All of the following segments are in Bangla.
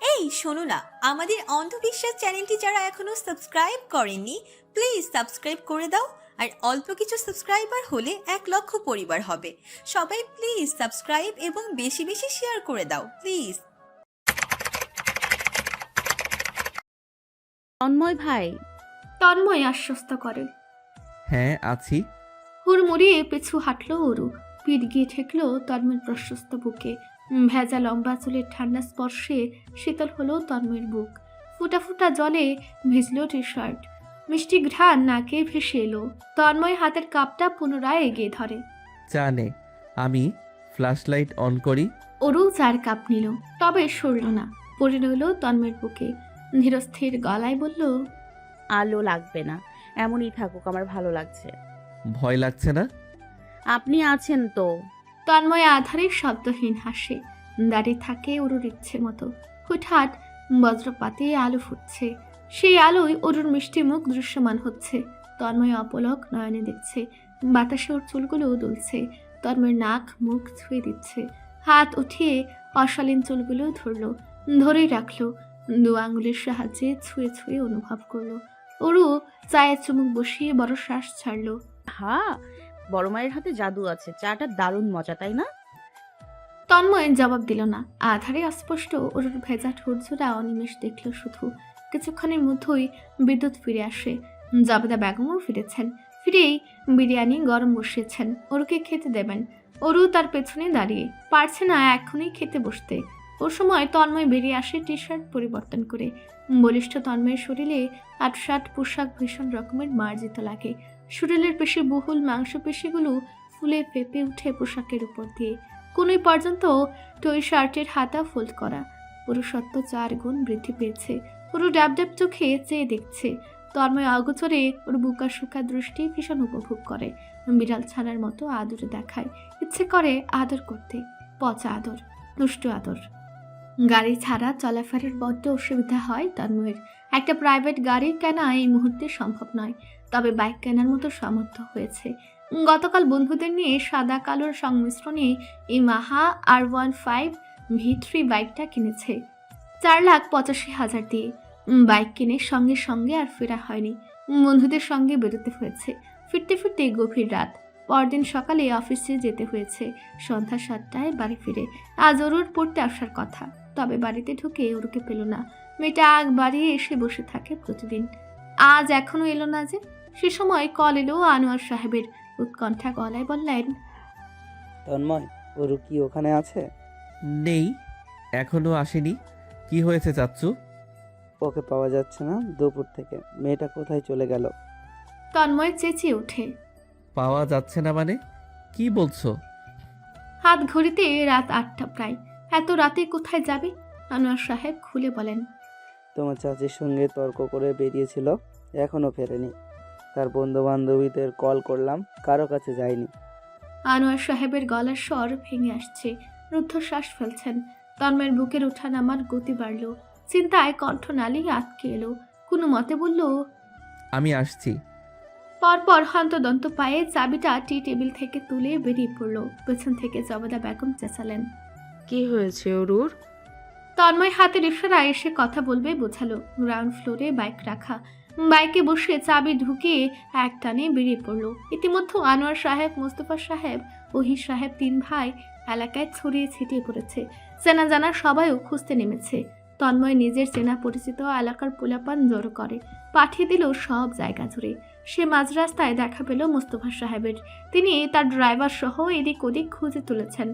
এই শোনো না, আমাদের অন্ধবিশ্বাস চ্যানেলটি যারা এখনো সাবস্ক্রাইব করেননি, প্লিজ সাবস্ক্রাইব করে দাও। আর অল্প কিছু সাবস্ক্রাইবার হলে 1 লক্ষ পরিবার হবে। সবাই প্লিজ সাবস্ক্রাইব এবং বেশি বেশি শেয়ার করে দাও প্লিজ। তন্ময় ভাই। তন্ময় আশ্বস্ত করে। হ্যাঁ আছি। হুড়মুড়িয়ে পিছু হাঁটলো অরু। পিঠ গিয়ে ঠেকল তন্ময়ের প্রশস্ত বুকে। ভেজা লম্বা চুলের ঠান্ডা স্পর্শে শীতল হলো তন্ময়ের বুক। ফুটা ফুটা জলে ভিজল টি শার্ট। মিষ্টি ঘ্রাণ নাকে ভেসে এলো। তন্ময় হাতের কাপটা পুনরায় এগিয়ে ধরে। চা নে, আমি ফ্ল্যাশ লাইট অন করি। অরু চার কাপ নিল, তবে সরল না, পড়ে রইল তন্ময়ের বুকে। ধীরস্থির গলায় বলল, আলো লাগবে না, এমনই থাকুক, আমার ভালো লাগছে। ভয় লাগছে না? আপনি আছেন তো। তন্ময় আধারে শব্দহীন হাসে। দাঁড়িয়ে থাকে অরুর ইচ্ছে মতো। হুটহাট বজ্রপাতে আলো ফুটছে। সেই আলোয় অরুর মিষ্টি মুখ দৃশ্যমান হচ্ছে। তন্ময় অপলক নয়নে দেখছে। বাতাসে ওর চুলগুলো দুলছে। তন্ময়ের নাক মুখ ছুঁয়ে দিচ্ছে। হাত উঠিয়ে অশালীন চুলগুলো ধরলো, ধরেই রাখলো। 2 আঙুলের সাহায্যে ছুঁয়ে ছুঁয়ে অনুভব করলো। অরু চায়ের চুমুক বসিয়ে বড় শ্বাস ছাড়লো। হ্যাঁ, বড় মায়ের হাতে জাদু আছে, চাটা দারুণ মজা, তাই না? তন্ময় জবাব দিল না। আধারে অস্পষ্ট ওর ভেজা ঠোঁটজোড়া অনিমেষ দেখল শুধু। কিছুক্ষণের মধ্যেই বিদ্যুৎ ফিরে আসে। জাবেদা বেগমও ফিরেছেন। ফিরেই বিরিয়ানি গরম বসিয়েছেন, ওরকে খেতে দেবেন। ওরও তার পেছনে দাঁড়িয়ে, পারছে না এখনই খেতে বসতে। ওর সময় তন্ময় বেরিয়ে আসে টি শার্ট পরিবর্তন করে। বলিষ্ঠ তন্ময়ের শরীরে আটসাট পোশাক ভীষণ রকমের মার্জিত লাগে। শরীরের পেশি বহুল মাংসপেশিগুলো ফুলে ফেপে উঠে পোশাকের উপর দিয়ে। কোনোই পর্যন্ত টই শার্টের হাতা ফোল্ড করা। পুরুষত্ব 4 গুণ বৃদ্ধি পেয়েছে। পুরো ড্যাব ড্যাব চোখে চেয়ে দেখছে। তন্ময় অগোচরে ওর বুকা শুকা দৃষ্টি ভীষণ উপভোগ করে। বিড়াল ছানার মতো আদরে দেখায়। ইচ্ছে করে আদর করতে। পচা আদর, দুষ্টু আদর। গাড়ি ছাড়া চলাফেরার বড্ড অসুবিধা হয় তন্ময়ের। একটা প্রাইভেট গাড়ি কেনা এই মুহূর্তে সম্ভব নয়, তবে বাইক কেনার মতো সামর্থ্য হয়েছে। গতকাল বন্ধুদের নিয়ে সাদা কালোর সংমিশ্রণে এই মাহা R15 V3 বাইকটা কিনেছে 4,85,000 দিয়ে। বাইক কিনে সঙ্গে সঙ্গে আর ফেরা হয়নি। বন্ধুদের সঙ্গে বেরোতে হয়েছে। ফিরতে ফিরতে গভীর রাত। পরদিন সকালে অফিসে যেতে হয়েছে। সন্ধ্যা 7টায় বাড়ি ফিরে। আজ অরুর পড়তে আসার কথা, তবে বাড়িতে ঢুকে ওরকে পেল না। মেয়েটা আগ বাড়িয়ে এসে বসে থাকে প্রতিদিন। আজ এখনো এলো না যে। সে সময় কল এলো আনোয়ার সাহেবের। উৎকণ্ঠা গলায় বললেন, তন্ময়, ওরু কি ওখানে আছে? নেই, এখনো আসেনি। কি হয়েছে চাচ্চু? ওকে পাওয়া যাচ্ছে না দুপুর থেকে। মেয়েটা কোথায় চলে গেল? তন্ময় চেঁচিয়ে ওঠে। পাওয়া যাচ্ছে না মানে? কি বলছো? হাত ঘড়িতে রাত 8টা প্রায়। এত রাতে কোথায় যাবে? আনোয়ার সাহেব খুলে বলেন, তোমার চাচির সঙ্গে তর্ক করে বেরিয়েছিল, এখনো ফেরেনি। তার বন্ধু বান্ধবীদের কল করলাম, কারো কাছে যায়নি। আনোয়ার সাহেবের গলার স্বর ভেঙে আসছে। রুদ্ধশ্বাস ফেলছেন। তন্ময়ের বুকের ওঠানামার গতি বাড়ল। চিন্তায় কণ্ঠনালী আটকে এলো। কোনো মতে বলল, আমি আসছি। পরপর হন্তদন্ত পায়ে চাবিটা টি টেবিল থেকে তুলে বেরিয়ে পড়ল। পেছন থেকে জবেদা বেগম চেঁচালেন। কি হয়েছে অরুর? তন্ময় হাতের ইশারায় এসে কথা বলবে বোঝালো। গ্রাউন্ড ফ্লোরে বাইক রাখা। বাইকে বসে চাবি ঢুকিয়ে একটানে বেরিয়ে পড়ল। ইতিমধ্যে আনোয়ার সাহেব, মোস্তফা সাহেব, ওহির সাহেব 3 ভাই এলাকায় ছড়িয়ে ছিটিয়ে পড়েছে। চেনা জানা সবাইও খুঁজতে নেমেছে। তন্ময় নিজের চেনা পরিচিত এলাকার পোলাপান জড়ো করে পাঠিয়ে দিল সব জায়গা জুড়ে। সে মাঝ রাস্তায় দেখা পেল মোস্তফা সাহেবের। তিনি তার ড্রাইভার সহ এদিক ওদিক খুঁজে তুলেছেন।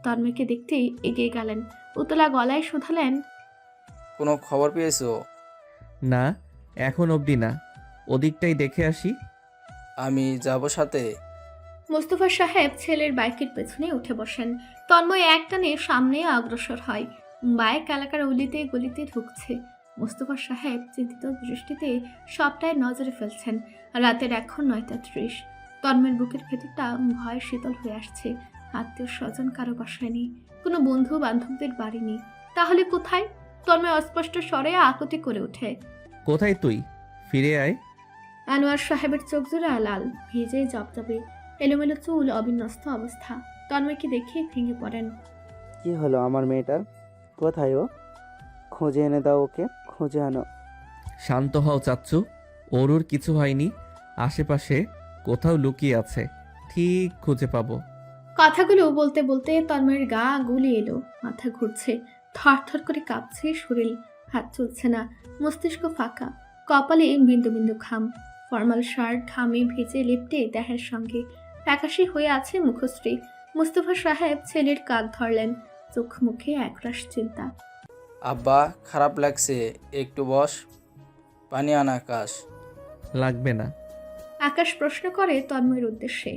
তন্ময়কে দেখতেই এগিয়ে গেলেন। উতলা গলায় শুধালেন, কোনো খবর পেয়েছো? না, এখন অবধি না। ওদিকটাই দেখে আসি। আমি যাব সাথে। মোস্তফা সাহেব ছেলের বাইকের পেছনে উঠে বসেন। তন্ময় একটানে সামনে অগ্রসর হয়। বাইক এলাকার অলিতে গলিতে ঢুকছে। মোস্তফা সাহেব চিন্তিত দৃষ্টিতে সবটাই নজরে ফেলছেন। রাতের এখন 9টা 30। তন্ময়ের বুকের ভেতরটা ভয় শীতল হয়ে আসছে। আত্মীয় স্বজন কারো বাসায় নেই, কোনো বন্ধু বান্ধবদের বাড়ি নেই। তাহলে কোথায়? তন্ময় অস্পষ্ট স্বরে আকুতি করে ওঠে, কোথায় তুই? ফিরে আয়। আনোয়ার সাহেবের চোখ জোড়া লাল, ভিজে জবজবে, এলোমেলো চুল, অবিন্যস্ত অবস্থা। তন্ময়কে দেখে ভেঙে পড়েন। কি হলো আমার মেয়েটার? কোথায় ও? খোঁজে এনে দাও ওকে, খোঁজে আনো। শান্ত হও চাচ্চু, অরুর কিছু হয়নি। আশেপাশে কোথাও লুকিয়ে আছে, ঠিক খুঁজে পাবো। কথাগুলো বলতে বলতে তন্ময়ের গা গুলি এলো, মাথা ঘুরছে, থরথর করে কাঁপছে শরীর, হাত চলছে না, মস্তিষ্ক ফাঁকা, কপালে বিন্দু বিন্দু ঘাম। ফর্মাল শার্ট ঘামে ভেজে লেপ্টে দেহের সঙ্গে ফ্যাকাশে হয়ে আছে মুখশ্রী। মুস্তফা সাহেব ছেলের কাঁধ ধরলেন, চোখ মুখে একরাশ চিন্তা। আব্বা, খারাপ লাগছে, একটু বস, পানি আনা আকাশ। লাগবে না। আকাশ প্রশ্ন করে তন্ময়ের উদ্দেশ্যে।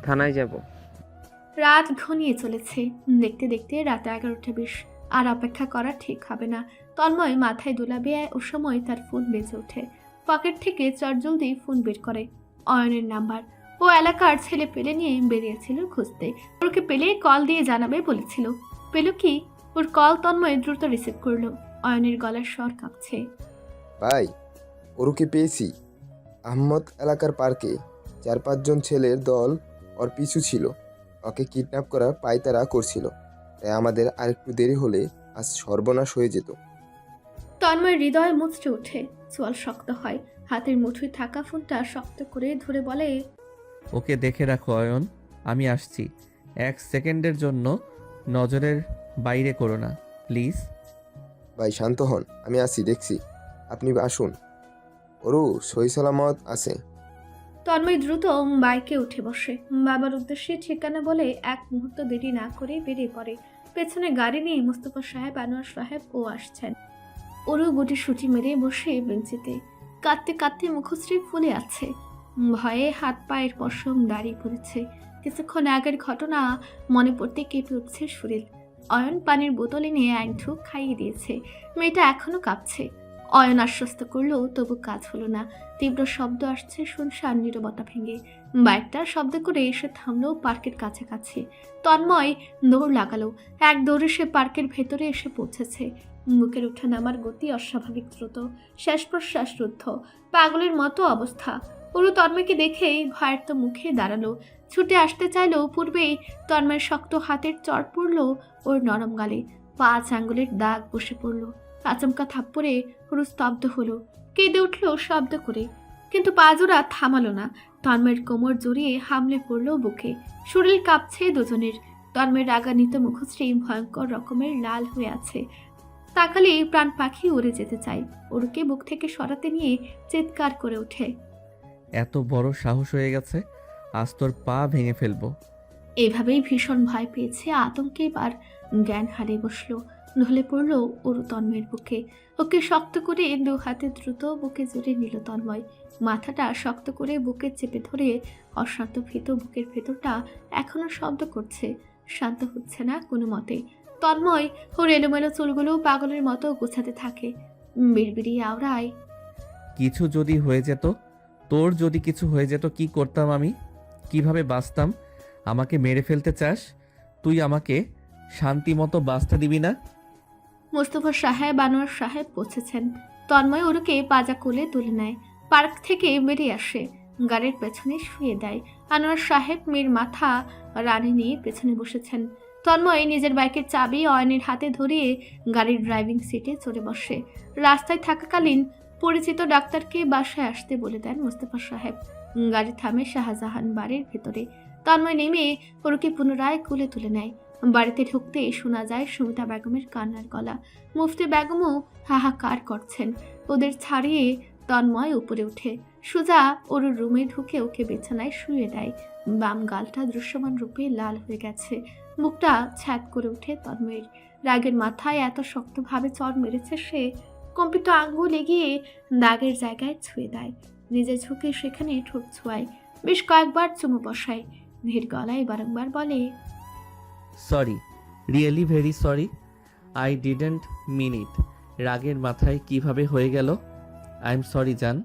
থানায় যাব। রাত ঘনিয়ে চলেছে, দেখতে দেখতে রাত 11:20। আর অপেক্ষা করা ঠিক হবে না। তন্ময় মাথায় দোলাবে ও সময় তার ফোন বেজে ওঠে। পকেট থেকে চটজলদি ফোন বের করে। অয়নের নাম্বার। ও এলাকার ছেলে পেলে নিয়ে বেরিয়েছিল খুঁজতে। ওকে পেলে কল দিয়ে জানাবে বলেছিল। পেল কি? ওর কল তন্ময় দ্রুত রিসিভ করলো। অয়নের গলার স্বর কাঁপছে। ভাই, ওরুকে পেয়েছি। আহমদ এলাকার পার্কে 4-5 জন ছেলের দল ওর পিছু ছিল। ওকে কিডন্যাপ করার পায়তারা করছিল। তাই আমাদের আরেকটু দেরি হলে আজ সর্বনাশ হয়ে যেত। তন্ময়ের হৃদয় মুচড়ে ওঠে, চোয়াল শক্ত হয়। হাতের মুঠোয় থাকা ফোনটা শক্ত করে ধরে বলে, ওকে দেখে রাখো অয়ন, আমি আসছি। 1 সেকেন্ডের জন্য নজরের বাইরে করো না, প্লিজ। ভাই শান্ত হন, আমি আসি, দেখছি। আপনি আসুন। ওরু সহি সালামত আছে। তন্ময় দ্রুত বাইকে উঠে বসে। বাবার উদ্দেশ্যে ঠিকানা বলে এক মুহূর্ত দেরি না করে বেরিয়ে পড়ে। পেছনে গাড়ি নিয়ে মুস্তফা সাহেব, আনোয়ার সাহেব ও আসছেন। ওরও গুটি সুটি মেরে বসে বেঞ্চিতে, কাঁদতে কাঁদতে মুখশ্রী ফুলে আছে। ভয়ে হাত পায়ের পশম দাঁড়িয়ে পড়েছে। কিছুক্ষণ আগের ঘটনা মনে পড়তে কেঁপে উঠছে শরীর। অয়ন পানির বোতল এনে এক ঢুক খাইয়ে দিয়েছে। মেয়েটা এখনো কাঁপছে। অয়ন আশ্বস্ত করলো, তবু কাজ হলো না। তীব্র শব্দ আসছে, শুনশান নীরবতা ভেঙে। বাইকটা শব্দ করে এসে থামলো পার্কের কাছাকাছি। তন্ময় দৌড় লাগালো। এক দৌড়ে সে পার্কের ভেতরে এসে পৌঁছেছে। বুকের উঠা নামার গতি অস্বাভাবিক দ্রুত, শ্বাস প্রশ্বাস রুদ্ধ, পাগলের মতো অবস্থা। ওরু তন্ময়কে দেখেই ভয়ার্ত মুখে দাঁড়ালো। ছুটে আসতে চাইলেও পূর্বেই তন্ময়ের শক্ত হাতের চড় পড়ল ওর নরম গালে। 5 আঙ্গুলের দাগ বসে পড়ল। আচমকা থাপ্পড়ে ওরু স্তব্ধ হলো, কেঁদে উঠল শব্দ করে। কিন্তু পা জোড়া থামালো না। তন্ময়ের কোমর জড়িয়ে হামলে পড়ল বুকে। শরীর কাঁপছে দুজনের। তন্ময়ের রাগান্বিত মুখশ্রী ভয়ঙ্কর রকমের লাল হয়ে আছে। তাকালে প্রাণ পাখি উড়ে যেতে চায়। ওরকে বুক থেকে সরাতে নিয়ে চিৎকার করে ওঠে। এত বড় সাহস হয়ে গেছে, আজ তোর পা ভেঙে ফেলবো। এভাবেই ভীষণ ভয় পেয়েছে, আতঙ্কে এবার জ্ঞান হারিয়ে বসলো। ঢলে পড়ল ওরু তন্ময়ের বুকে। ওকে শক্ত করে 2 হাতে দ্রুত বুকে জড়িয়ে নিল তন্ময়। মাথাটা শক্ত করে বুকে চেপে ধরে অশান্ত ভীত বুকের ভেতরটা এখনো শব্দ করছে, শান্ত হচ্ছে না কোনো মতে। তন্ময় ওর এলোমেলো চুলগুলো পাগলের মতো গোছাতে থাকে। বিড়বিড়িয়ে আওড়ায়, কিছু যদি হয়ে যেত, তোর যদি কিছু হয়ে যেত, কি করতাম আমি? কিভাবে বাঁচতাম? আমাকে মেরে ফেলতে চাস? তুই আমাকে শান্তি মতো বাঁচতে দিবি না? মোস্তফা সাহেব, আনোয়ার সাহেব পৌঁছেছেন। তন্ময় ওরকে পাজা কোলে তুলে নেয়। পার্ক থেকে বেরিয়ে আসে, গাড়ির পেছনে শুয়ে দেয়। আনোয়ার সাহেব মেয়ের মাথা রানে নিয়ে পেছনে বসেছেন। তন্ময় নিজের বাইকের চাবি অয়নের হাতে ধরিয়ে গাড়ির ড্রাইভিং সিটে চড়ে বসে। রাস্তায় থাকাকালীন পরিচিত ডাক্তারকে বাসায় আসতে বলে দেন মোস্তফা সাহেব। গাড়ি থামে শাহজাহান বাড়ির ভেতরে। তন্ময় নেমে ওরকে পুনরায় কোলে তুলে নেয়। বাড়িতে ঢুকতে শোনা যায় সুমিতা বেগমের কান্নার গলা। মুফতি বেগমও হাহাকার করছেন। ওদের ছাড়িয়ে তন্ময় উপরে ওঠে, সোজা ওর রুমে ঢুকে ওকে বিছানায় শুয়ে দেয়। বাম গালটা দৃশ্যমান রূপে লাল হয়ে গেছে। মুখটা ছ্যাদ করে ওঠে তন্ময়ের। রাগের মাথায় এত শক্তভাবে চড় মেরেছে সে, কম্পিত আঙ্গুল এগিয়ে দাগের জায়গায় ছুঁয়ে দেয়। নিজে ঝুঁকে সেখানে ঠোঁট ছোঁয়ায়, বেশ কয়েকবার চুমু বসায়। ধীর গলায় বারংবার বলে, sorry, really very sorry, I didn't mean it. রাগের মাথায় কিভাবে হয়ে গেল? আই এম সরি জান।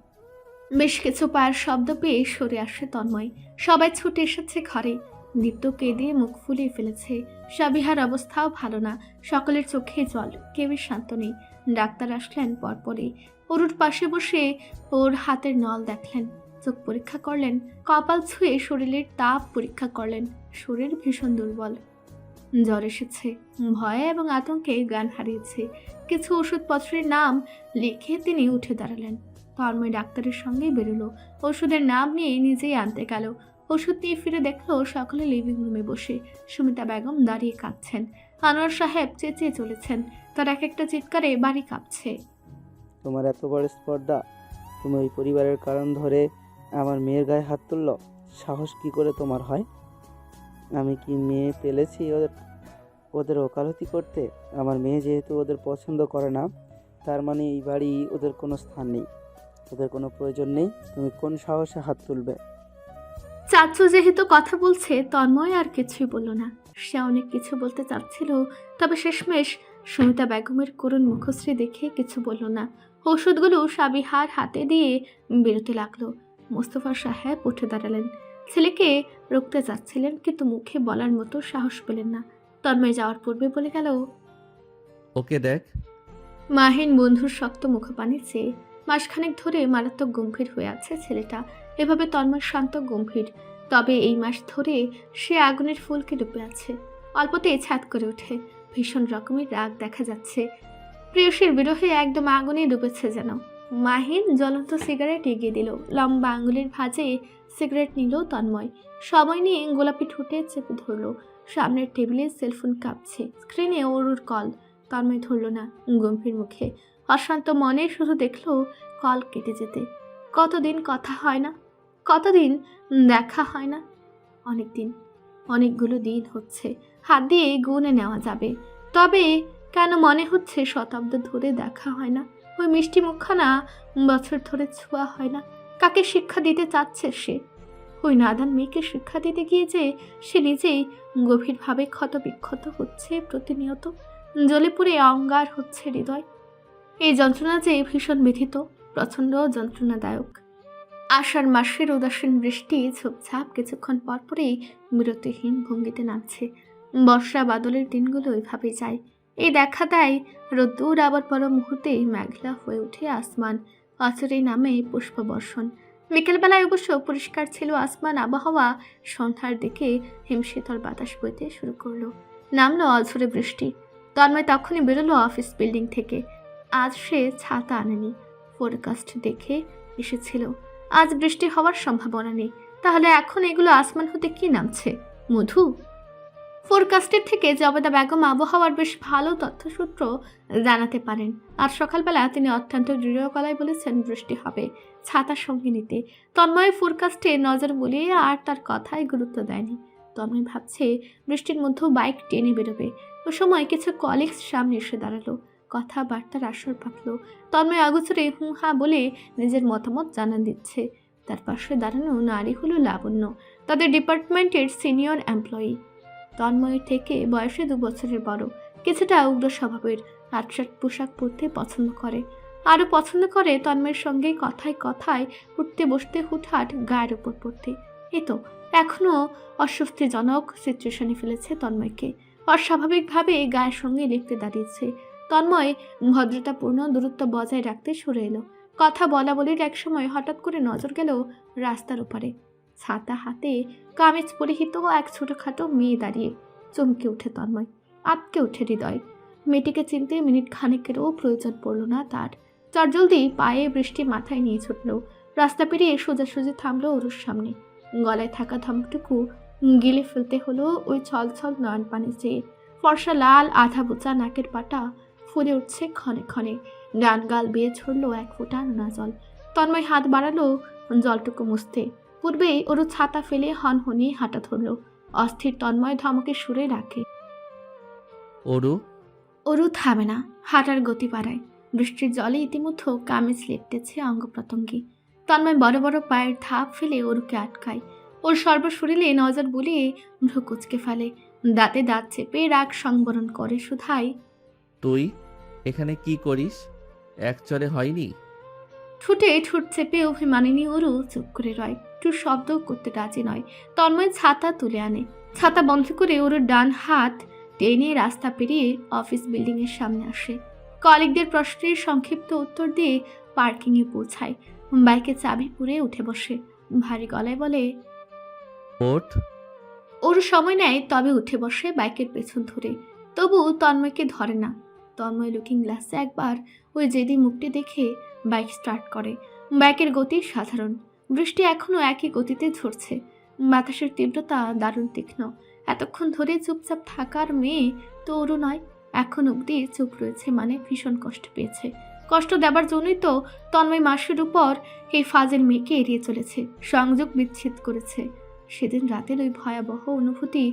বেশ কিছু পায়ের শব্দ পেয়ে সরে আসে তন্ময়। সবাই ছুটে এসেছে ঘরে। দীপ্ত কেঁদে মুখ ফুলিয়ে ফেলেছে। সাবিহার অবস্থাও ভালো না, সকলের চোখে জল, কেউই শান্ত নেই। ডাক্তার আসলেন পরপরই। অরুর পাশে বসে ওর হাতের নল দেখলেন, চোখ পরীক্ষা করলেন, কপাল ছুঁয়ে শরীরের তাপ পরীক্ষা করলেন। শরীর ভীষণ দুর্বল। জ্বর এসেছে, ভয়ে এবং আতঙ্কে জ্ঞান হারিয়েছে। কিছু ওষুধপত্রের নাম লিখে তিনি উঠে দাঁড়ালেন। তন্ময় ডাক্তারের সঙ্গে বেরোলো। ওষুধের নাম নিয়ে নিজেই আনতে গেল। ওষুধ নিয়ে ফিরে দেখলো সকলে লিভিং রুমে বসে। সুমিতা বেগম দাঁড়িয়ে কাঁদছেন। আনোয়ার সাহেব চেঁচিয়ে চলেছেন। তার এক একটা চিৎকারে বাড়ি কাঁপছে। তোমার এত বড় স্পর্ধা, তুমি ওই পরিবারের কারণ ধরে আমার মেয়ের গায়ে হাত তুললো। সাহস কি করে তোমার হয়? আমি কি মেয়ে পেলেছি ওদের ওকালতি করতে? আমার মেয়ে যেহেতু ওদের পছন্দ করে না, তার মানে এই বাড়ি ওদের কোনো স্থান নেই, ওদের কোনো প্রয়োজন নেই। তুমি কোন সাহসে হাত তুলবে? চাচু যেহেতু কথা বলছে, তন্ময় আর কিছুই বলল না। সে অনেক কিছু বলতে চাচ্ছিল, তবে শেষমেশ সুমিতা বেগমের করুণ মুখশ্রী দেখে কিছু বলল না। ওষুধগুলো সাবিহার হাতে দিয়ে বেরোতে লাগলো। মোস্তফা সাহেব উঠে দাঁড়ালেন। ছেলেকে রুখতে যাচ্ছিলেন, কিন্তু মুখে বলার মতো সাহস পেলেন না। তন্ময় যাওয়ার পূর্বে বলে গেল, ওকে দেখ। মাহিন বন্ধুর শক্ত মুখপানি চেয়ে। মাসখানেক ধরে মারাত্মক গম্ভীর হয়ে আছে ছেলেটা। এভাবে তন্ময় শান্ত গম্ভীর, তবে এই মাস ধরে সে আগুনের ফুলকে ডুবে আছে। অল্পতেই ছাদ করে ওঠে। ভীষণ রকমের রাগ দেখা যাচ্ছে। প্রেয়সীর বিরহে একদম আগুনে ডুবেছে যেন। মাহিন জ্বলন্ত সিগারেট এগিয়ে দিল। লম্বা আঙুলের ভাঁজে সিগারেট নিল তন্ময়। সময় নিয়ে গোলাপি ঠোঁটে চেপে ধরল। সামনের টেবিলে সেলফোন কাঁপছে। স্ক্রিনে অরুর কল। তন্ময় ধরল না, গম্ভীর মুখে। অশান্ত মনে শুধু দেখল কল কেটে যেতে। কতদিন কথা হয় না, কতদিন দেখা হয় না। অনেক দিন, অনেকগুলো দিন হচ্ছে। হাত দিয়ে গুনে নেওয়া যাবে। তবে কেন মনে হচ্ছে শতাব্দ ধরে দেখা হয় না? ওই মিষ্টি মুখখানা বছর ধরে ছোঁয়া হয় না। কাকে শিক্ষা দিতে চাচ্ছে সে? ওই নাদান মেয়েকে শিক্ষা দিতে গিয়ে যে সে নিজেই গভীরভাবে ক্ষতবিক্ষত হচ্ছে প্রতিনিয়ত। জ্বলে পুড়ে অঙ্গার হচ্ছে হৃদয়। এই যন্ত্রণা যে ভীষণ ব্যথিত, প্রচণ্ড যন্ত্রণাদায়ক। আষাঢ় মাসের উদাসীন বৃষ্টি ঝোপঝাপ কিছুক্ষণ পরপরেই বিরতিহীন ভঙ্গিতে নামছে। বর্ষা বাদলের দিনগুলো এভাবেই যায়। এই দেখা দেয় রোদ্দুর, আবার পর মুহূর্তেই মেঘলা হয়ে ওঠে আসমান। অচরেই নামে পুষ্পবর্ষণ। বিকেলবেলায় অবশ্য পরিষ্কার ছিল আসমান, আবহাওয়া। সন্ধ্যার দিকে হিমশীতল বাতাস বইতে শুরু করলো। নামলো অঝরে বৃষ্টি। তন্ময় তখনই বেরোলো অফিস বিল্ডিং থেকে। আজ সে ছাতা আনেনি। ফোরকাস্ট দেখে এসেছিল আজ বৃষ্টি হওয়ার সম্ভাবনা নেই। তাহলে এখন এগুলো আসমান হতে কি নামছে? মধু? ফোরকাস্টের থেকে জবেদা বেগম আবহাওয়ার বেশ ভালো তথ্যসূত্র জানাতে পারেন। আজ সকালবেলা তিনি অত্যন্ত দৃঢ় গলায় বলেছেন বৃষ্টি হবে, ছাতার সঙ্গে নিতে। তন্ময় ফোরকাস্টে নজর বুলিয়ে আর তার কথায় গুরুত্ব দেয়নি। তন্ময় ভাবছে বৃষ্টির মধ্যেও বাইক টেনে বেরোবে। ও সময় কিছু কলিগস সামনে এসে দাঁড়ালো। কথাবার্তার আসর পাতল। তন্ময় আগোচরে হুঁ হাঁ বলে নিজের মতামত জানান দিচ্ছে। তার পাশে দাঁড়ানো নারী হলো লাবণ্য, তাদের ডিপার্টমেন্টের সিনিয়র এমপ্লয়ি। তন্ময়ের থেকে বয়সে 2 বছরের বড়, কিছুটা উগ্র স্বভাবের। আটশাট পোশাক পরতে পছন্দ করে। আরও পছন্দ করে তন্ময়ের সঙ্গে কথায় কথায় উঠতে বসতে, হুটহাট গায়ের উপর পড়তে। এই তো এখনও অস্বস্তিজনক সিচুয়েশনে ফেলেছে তন্ময়কে। অস্বাভাবিকভাবে গায়ের সঙ্গে লিখতে দাঁড়িয়েছে। তন্ময় ভদ্রতাপূর্ণ দূরত্ব বজায় রাখতে সরে এলো। কথা বলা বলির এক সময় হঠাৎ করে নজর গেল রাস্তার উপরে। ছাতা হাতে, কামিজ পরিহিত এক ছোটখাটো মেয়ে দাঁড়িয়ে। চমকে উঠে তন্ময়, আটকে উঠে হৃদয়। মেয়েটিকে চিনতে মিনিট খানেকেরও প্রয়োজন পড়ল না তার। চটজলদি পায়ে বৃষ্টি মাথায় নিয়ে ছুটল। রাস্তা পেরিয়ে সোজাসুজি থামলো ওর সামনে। গলায় থাকা ধমকটুকু গিলে ফেলতে হলো ওই ছলছল নয়ন পানি চেয়ে। ফর্সা লাল আধা বোচা নাকের পাটা ফুলে উঠছে ক্ষণে ক্ষণে। ডান গাল বেয়ে ঝরল এক ফোঁটা নোনা জল। তন্ময় হাত বাড়ালো জলটুকু মুছতে। পূর্বেই ওরু ছাতা ফেলে হনহনিয়ে হাঁটা ধরল। অস্থির তন্ময় ধমকে সুরে ডাকে। ওরু। ওরু থামে না, হাঁটার গতি বাড়ায়। বৃষ্টির জলে ইতিমধ্যে কামিজ লেপটেছে অঙ্গ প্রত্যঙ্গে। তন্ময় বড় বড় পায়ের ধাপ ফেলে ওরুকে আটকায়। ওর সর্বশরীরে নজর বুলিয়ে ভ্রু কুচকে ফেলে। দাঁতে দাঁত চেপে রাগ সংবরণ করে শুধায়, তুই এখানে কি করিস? এক চলে হয়নি? ঠুটে ঠুট চেপে অভিমানিনী ওরু চুপ করে রয়। একটু শব্দ করতে রাজি নয়। তন্ময় ছাতা তুলে আনে। ছাতা বন্ধ করে ওর ডান হাত টেনে রাস্তা পেরিয়ে অফিস বিল্ডিং এর সামনে আসে। কলিগদের প্রশ্নের সংক্ষিপ্ত উত্তর দিয়ে পার্কিংয়ে পৌঁছায়। বাইকে চাবি পুরে উঠে বসে। ভারী গলায় বলে, ওঠ। ওর সময় নেয়, তবে উঠে বসে বাইকের পেছন ধরে। তবু তন্ময়কে ধরে না। তন্ময় লুকিং গ্লাসে একবার ওই জেদি মুখটি দেখে বাইক স্টার্ট করে। বাইকের গতি সাধারণ, বৃষ্টি এখনো একই গতিতে ঝরছে, বাতাসের তীব্রতা দারুণ তীক্ষ্ণ। এতক্ষণ ধরে চুপচাপ থাকার মেয়ে তো ওরও নয়, এখন অবধি চুপ রয়েছে মানে ভীষণ কষ্ট পেয়েছে। কষ্ট দেবার জন্যই তো তন্ময় মাসের উপর এই ফাজেল মেয়েকে এড়িয়ে চলেছে, সংযোগ বিচ্ছেদ করেছে। সেদিন রাতের ওই ভয়াবহ অনুভূতি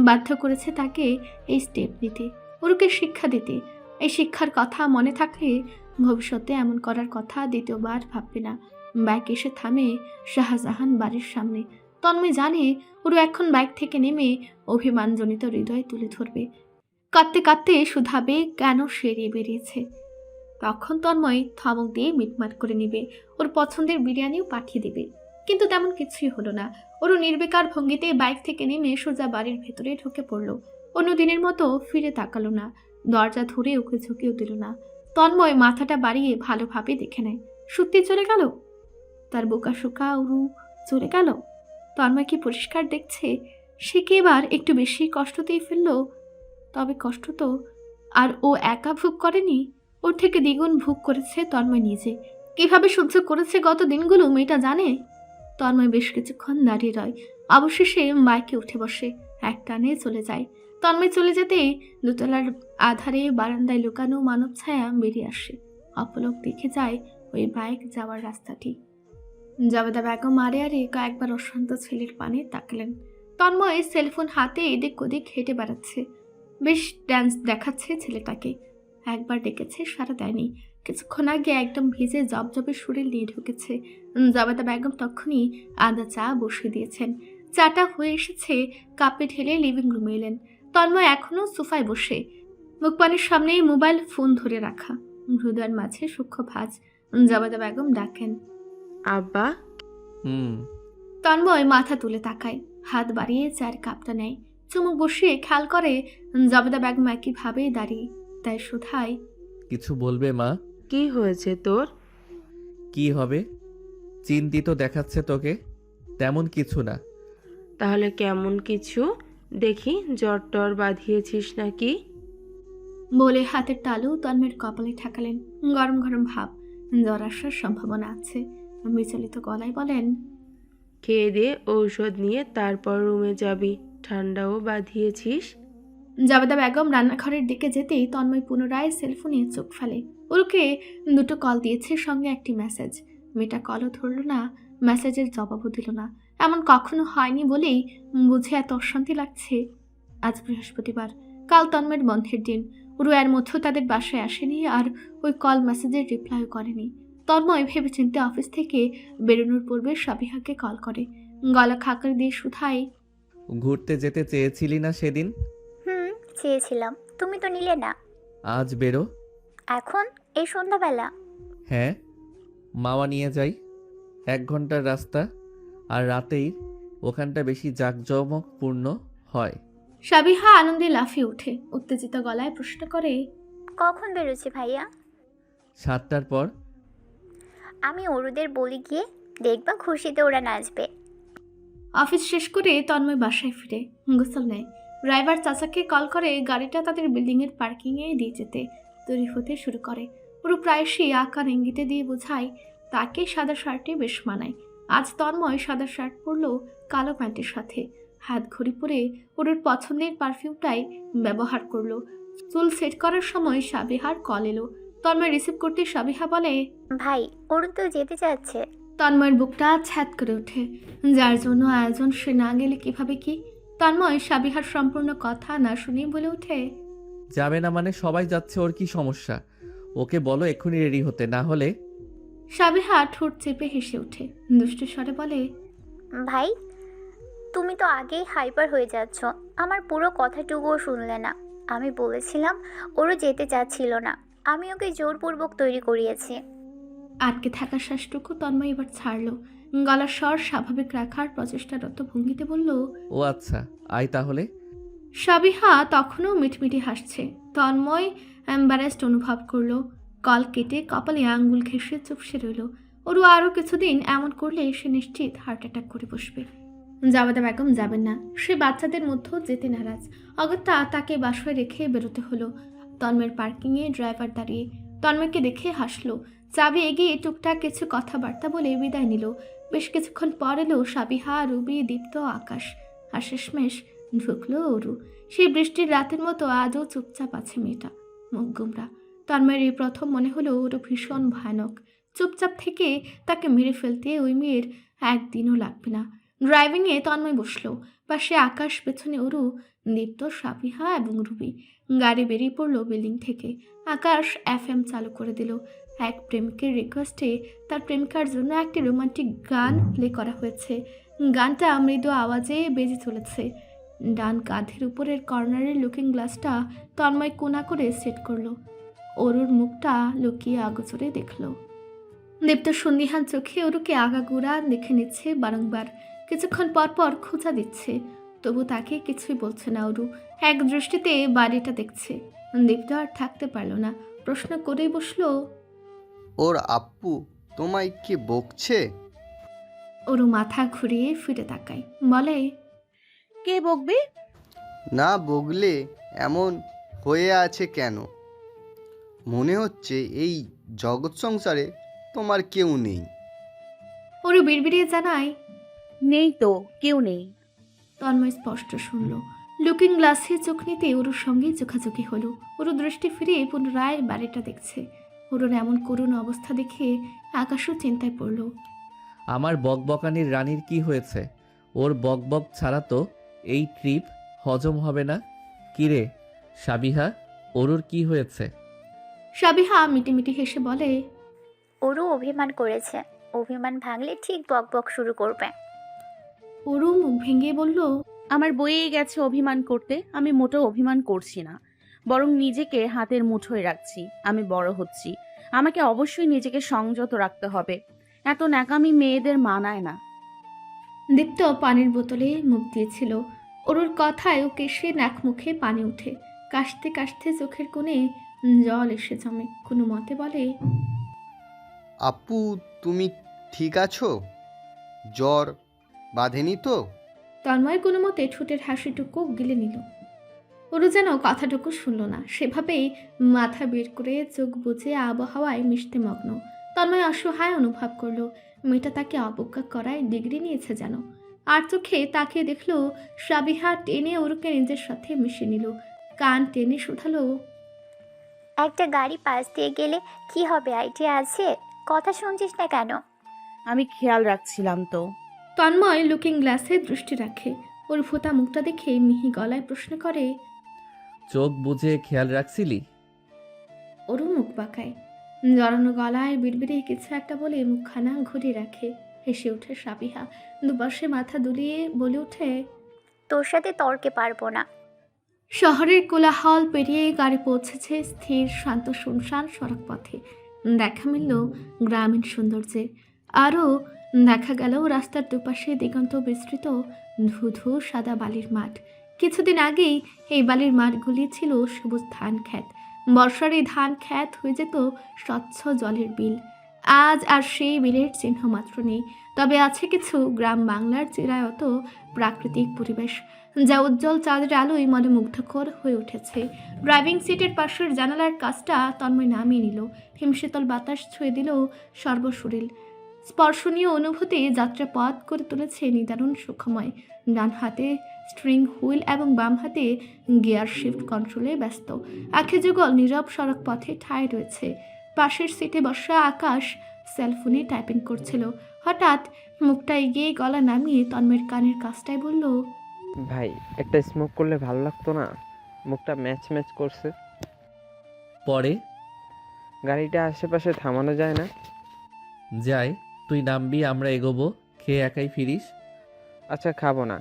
বাধ্য করেছে তাকে এই স্টেপ নিতে, ওরকে শিক্ষা দিতে। এই শিক্ষার কথা মনে থাকলে ভবিষ্যতে এমন করার কথা দ্বিতীয়বার ভাববে না। বাইক এসে থামে শাহজাহান বাড়ির সামনে। তন্ময় জানে ওরও এখন বাইক থেকে নেমে অভিমানজনিত হৃদয় তুলে ধরবে, কাঁদতে কাঁদতে শুধাবে কেন সেরিয়ে বেরিয়েছে। তখন তন্ময় ধমক দিয়ে মিটমাট করে নিবে, ওর পছন্দের বিরিয়ানিও পাঠিয়ে দিবে। কিন্তু তেমন কিছুই হলো না। ওরও নির্বিকার ভঙ্গিতে বাইক থেকে নেমে সোজা বাড়ির ভেতরে ঢুকে পড়ল। অন্য দিনের মতো ফিরে তাকালো না, দরজা ধরে ওকে ঝুঁকেও দিল না। তন্ময় মাথাটা বাড়িয়ে ভালোভাবে দেখে নেয়, সত্যি চলে গেল? তার বোকা শোকা উরু চলে গেল? তন্ময় কি পরিষ্কার দেখছে? সে কি এবার একটু বেশি কষ্টতেই ফেললো? তবে কষ্ট তো আর ও একা ভোগ করেনি, ওর থেকে দ্বিগুণ ভোগ করেছে তন্ময় নিজে। কিভাবে সহ্য করেছে গত দিনগুলো মেয়েটা জানে। তন্ময় বেশ কিছুক্ষণ দাঁড়িয়ে রয়, অবশেষে বাইকে উঠে বসে এক টানে চলে যায়। তন্ময় চলে যেতেই দোতলার আধারে বারান্দায় লুকানো মানব ছায়া বেরিয়ে আসে। অপলক দেখে যায় ওই বাইক যাওয়ার রাস্তাটি। জাবেদা বেগম আরে আরে কয়েকবার অশান্ত ছেলের পানে তাকালেন। তন্ময় সেলফোন হাতে এদিক ওদিক হেঁটে বেড়াচ্ছে, বেশ ড্যান্স দেখাচ্ছে ছেলেটাকে। একবার ডেকেছে, সারা দেয়নি। কিছুক্ষণ আগে একদম ভিজে জবজবে সুরে নিয়ে ঢুকেছে। জাবেদা বেগম তখনই আদা চা বসিয়ে দিয়েছেন। চাটা হয়ে এসেছে, কাপে ঢেলে লিভিং রুমে এলেন। তন্ময় এখনো সোফায় বসে, মুখপানের সামনে মোবাইল ফোন ধরে রাখা, হৃদয়ের মাঝে সূক্ষ্ম ভাঁজ। জাবেদা বেগম ডাকেন, আব্বা। তন্ময় মাথা তুলে তাকায়, হাত বাড়িয়ে চায়ের কাপটা নেয়, চুমুক বসিয়ে খেয়াল করে জাবেদা বেগম একইভাবে দাঁড়িয়ে। তাই শুধায়, কিছু বলবে মা? কি হয়েছে তোর? কি হবে? চিন্তিত দেখাচ্ছে তোকে। তেমন কিছু না। তাহলে কেমন কিছু? দেখি জ্বর টর বাঁধিয়েছিস নাকি? বলে হাতের তালু তন্ময়ের কপালে ঠেকালেন। গরম গরম ভাব, জ্বর আসার সম্ভাবনা আছে। বিচলিত গলায় বলেন, খেয়ে দিয়ে ঔষধ নিয়ে তারপর রুমে যাবি। ঠান্ডাও বাঁধিয়েছিস? জাবেদা বেগম রান্নাঘরের দিকে যেতেই তন্ময় পুনরায় সেলফোনে চোখ ফেলে। ওরকে দুটো কল দিয়েছে, সঙ্গে একটি মেসেজ। মেয়েটা কলও ধরল না, মেসেজের জবাবও দিল না। এমন কখনো হয়নি বলেই বুঝে এত অশান্তি লাগছে। আজ বৃহস্পতিবার, কাল তন্ময়ের বন্ধের দিন। ওরও এর মধ্যেও তাদের বাসায় আসেনি, আর ওই কল মেসেজের রিপ্লাইও করেনি। তন্ময় ভেবেচিন্তে অফিস থেকে বেরোনোর পূর্বে সাবিহাকে কল করে। গলা খাকার দিয়ে শুধায়, ঘুরতে যেতে চেয়েছিলি না সেদিন? চেয়েছিলাম, তুমি তো নিলে না। আজ বেরো। এখন এই সন্ধ্যাবেলা? হ্যাঁ, মাওয়া নিয়ে যাই। 1 ঘন্টার রাস্তা, আর রাতেই ওখানটা বেশি জাঁকজমকপূর্ণ হয়। সাবিহা আনন্দে লাফিয়ে ওঠে, উত্তেজিত গলায় প্রশ্ন করে, কখন বেরোচ্ছে ভাইয়া? 7টার পর। আমি ওরুদের বলি গিয়ে, দেখবা খুশিতে ওরা নাচবে। অফিস শেষ করে তন্ময় বাসায় ফিরে গোসল নেয়। ড্রাইভার চাচাকে কল করে গাড়িটা তাদের বিল্ডিংয়ের পার্কিংয়ে দিয়ে যেতে তৈরি হতে শুরু করে। পুরো প্রায়শই আকার ইঙ্গিতে দিয়ে বোঝায় তাকে সাদা শার্টে বেশ মানায়। আজ তন্ময় সাদা শার্ট পরলো কালো প্যান্টের সাথে, হাত ঘড়ি পরে ওর পছন্দের পারফিউমটাই ব্যবহার করলো। চুল সেট করার সময় সাবিহার কল এলো। তন্ময় রিসিভ করতে সাবিহা বলে, ভাই, অরুণ তো যেতে চাচ্ছে। তন্ময়ের বুকটা ছ্যাদ করে ওঠে। যার জন্য আয়োজন, সে না গেলে কিভাবে কি? তন্ময় সাবিহার সম্পূর্ণ কথা না শুনে বলে ওঠে, যাবে না মানে? সবাই যাচ্ছে, ওর কি সমস্যা? ওকে বলো এক্ষুনি রেডি হতে, না হলে। সাবিহা ঠোঁট চেপে হেসে ওঠে, দুষ্টু স্বরে বলে, ভাই, তুমি তো আগেই হাইপার হয়ে যাচ্ছ, আমার পুরো কথাটুকুও শুনলে না। আমি বলেছিলাম ওরও যেতে চাচ্ছিল না, আমি ওকে জোরপূর্বক তৈরি করিয়েছি। আটকে থাকা শ্বাসটুকু তন্ময় এবার ছাড়ল। গলার স্বর স্বাভাবিক রাখার প্রচেষ্টারত ভঙ্গিতে বলল, ও আচ্ছা, আয় তাহলে। সাবিহা তখনও মিটমিটি হাসছে। তন্ময় এম্বারেসড অনুভব করলো। কল কেটে কপালে আঙ্গুল ঘেঁষে চুপসে রইল। ওরও আরও কিছুদিন এমন করলে সে নিশ্চিত হার্ট অ্যাটাক করে বসবে। জাবেদা বেগম যাবেন না, সে বাচ্চাদের মধ্যেও যেতে নারাজ। অগত্যা তাকে বাসায় রেখে বেরোতে হলো। তন্ময়ের পার্কিংয়ে ড্রাইভার দাঁড়িয়ে তন্ময়কে দেখে হাসলো। চাবি এগিয়ে টুকটাক কিছু কথাবার্তা বলে বিদায় নিল। বেশ কিছুক্ষণ পর এলো সাবিহা, রুবি, দীপ্ত, আকাশ, আর শেষমেশ ঢুকলো অরু। সেই বৃষ্টির রাতের মতো আজও চুপচাপ আছে মেয়েটা, মুখ গুমরা। তন্ময়ের এই প্রথম মনে হলো ওরু ভীষণ ভয়ানক। চুপচাপ থেকে তাকে মেরে ফেলতে ওই মেয়ের একদিনও লাগবে না। ড্রাইভিংয়ে তন্ময় বসলো, পাশে আকাশ, পেছনে অরু, দীপ্ত, সাবিহা এবং রুবি। গাড়ি বেরিয়ে পড়লো বিল্ডিং থেকে। আকাশ FM চালু করে দিল। এক প্রেমিকের রিকোয়েস্টে তার প্রেমিকার জন্য একটি রোমান্টিক গান প্লে করা হয়েছে। গানটা মৃদু আওয়াজে বেজে চলেছে। ডান কাঁধের উপরের কর্নারের লুকিং গ্লাসটা তন্ময় কোনা করে সেট করলো। অরুর মুখটা লুকিয়ে আগোচরে দেখলো। দীপ্ত সন্দিহান চোখে অরুকে আগাগোড়া দেখে নিচ্ছে বারংবার। কিছুক্ষণ পর পর খোঁচা দিচ্ছে, তবু তাকে কিছুই বলছে না অরু। এক দৃষ্টিতে বাড়িটা দেখছে। দীপ্ত আর থাকতে পারল না, প্রশ্ন করেই বসলো, ওর আপ্পু তোমায় কি বকছে? অরু মাথা ঘুরিয়ে ফিরে তাকায়, বলে, কে বকবে? না বগলে এমন হয়ে আছে কেন? মনে হচ্ছে এই জগৎ সংসারে তোমার কেউ নেই। অরু বিড়বিড়িয়ে জানায়, নেই তো, কেউ নেই। তন্ময় স্পষ্ট শুনল। লুকিং গ্লাসে চোখ নিতে ওরুর সঙ্গে চোখাচোখি হলো। ওরু দৃষ্টি ফিরিয়ে পুনরায় বাড়িটা দেখছে। ওরুর এমন করুণ অবস্থা দেখে আকাশও চিন্তায় পড়ল। আমার বকবকানির রানীর কি হয়েছে? ওর বকবক ছাড়া তো এই ট্রিপ হজম হবে না। কিরে সাবিহা, ওরুর কি হয়েছে? সাবিহা মিটিমিটি হেসে বলে, ওরও অভিমান করেছে, অভিমান ভাঙলে ঠিক বকবক শুরু করবে। ওরু মুখ ভেঙে বলল, আমার বইয়েই গেছে অভিমান করতে। আমি মোটেও অভিমান করছি না, বরং নিজেকে হাতের মুঠোয় রাখছি। আমি বড় হচ্ছি, আমাকে অবশ্যই নিজেকে সংযত রাখতে হবে। এত ন্যাকামি মেয়েদের মানায় না। দীপ্ত পানির বোতলে মুখ দিয়েছিল। ওরুর কথায় ও কেশে নাক মুখে পানি উঠে। কাশতে কাশতে চোখের কোণে জল এসে জমে। কোনো মতে বলে, আপু তুমি ঠিক আছো? জ্বর বাঁধেনি তো? তন্ময় কোনো মতে ঠোঁটের হাসিটুকু গিলে নিল। ওরু যেন কথাটুকু শুনল না, সেভাবেই মাথা বের করে চোখ বুজে আবহাওয়ায় মিশতে মগ্ন। তন্ময় অসহায় অনুভব করলো মেয়েটা তাকে অবজ্ঞা করায় ডিগ্রি নিয়েছে যেন। আর চোখে তাকিয়ে দেখলো সাবিহা টেনে ওরুকে নিজের সাথে মিশে নিল। কান টেনে শুধালো, একটা গাড়ি পাশ দিয়ে গেলে কি হবে আইডিয়া আছে? কথা শুনছিস না কেন? আমি খেয়াল রাখছিলাম তো। তন্ময় লুকিং গ্লাসে দৃষ্টি রাখে। ওর ফোঁতা মুখটা দেখে মিহি গলায় প্রশ্ন করে, চোখ বুজে খেয়াল রাখছিলি? ওরও মুখ বাঁকায়। জড়ানো গলায় বিড়বিড়ে কিছু একটা বলে মুখখানা ঘুরিয়ে রাখে। হেসে ওঠে সাবিহা, দুপাশে মাথা দুলিয়ে বলে ওঠে, তোর সাথে তর্কে পারবো না। শহরের কোলাহল পেরিয়ে গাড়ি পৌঁছেছে স্থির শান্ত শুনশান সড়ক পথে। দেখা মিলল গ্রামীণ সৌন্দর্যের। আরও দেখা গেল রাস্তার দুপাশে দিগন্ত বিস্তৃত ধুধু সাদা বালির মাঠ। কিছুদিন আগেই এই বালির মাঠগুলি ছিল সবুজ ধান ক্ষেত। বর্ষার এই ধান ক্ষেত হয়ে যেত স্বচ্ছ জলের বিল। আজ আর সেই বিলের চিহ্ন মাত্র নেই, তবে আছে কিছু গ্রাম বাংলার চিরায়ত প্রাকৃতিক পরিবেশ, যা উজ্জ্বল চাঁদের আলোয় মনে মুগ্ধকর হয়ে উঠেছে। ড্রাইভিং সিটের পাশের জানালার কাজটা তন্ময় নামিয়ে নিল। হিমশীতল বাতাস ছুঁয়ে দিল সর্বশরীর। স্পর্শনীয় অনুভূতি যাত্রা পথ করে তুলেছে নিদারুণ সুখময়। ডান হাতে স্ট্রিং হুইল এবং বাম হাতে গিয়ার শিফট কন্ট্রোলে ব্যস্ত। আখে যুগল নীরব সড়ক পথে ঠাঁই রয়েছে। পাশের সিটে বসা আকাশ সেলফোনে টাইপিং করছিল। হঠাৎ মুখটা এগিয়ে গলা নামিয়ে তন্ময়ের কানের কাছটায় বলল, ভাই একটা স্মোক করলে ভালো লাগতো না? মুখটা ম্যাচ ম্যাচ করছে। পরে গাড়িটা আশেপাশে থামানো যায় না? যাই, তুই নামবি, আমরা এগোবো, খেয়ে একাই ফিরিস। আচ্ছা খাবো না,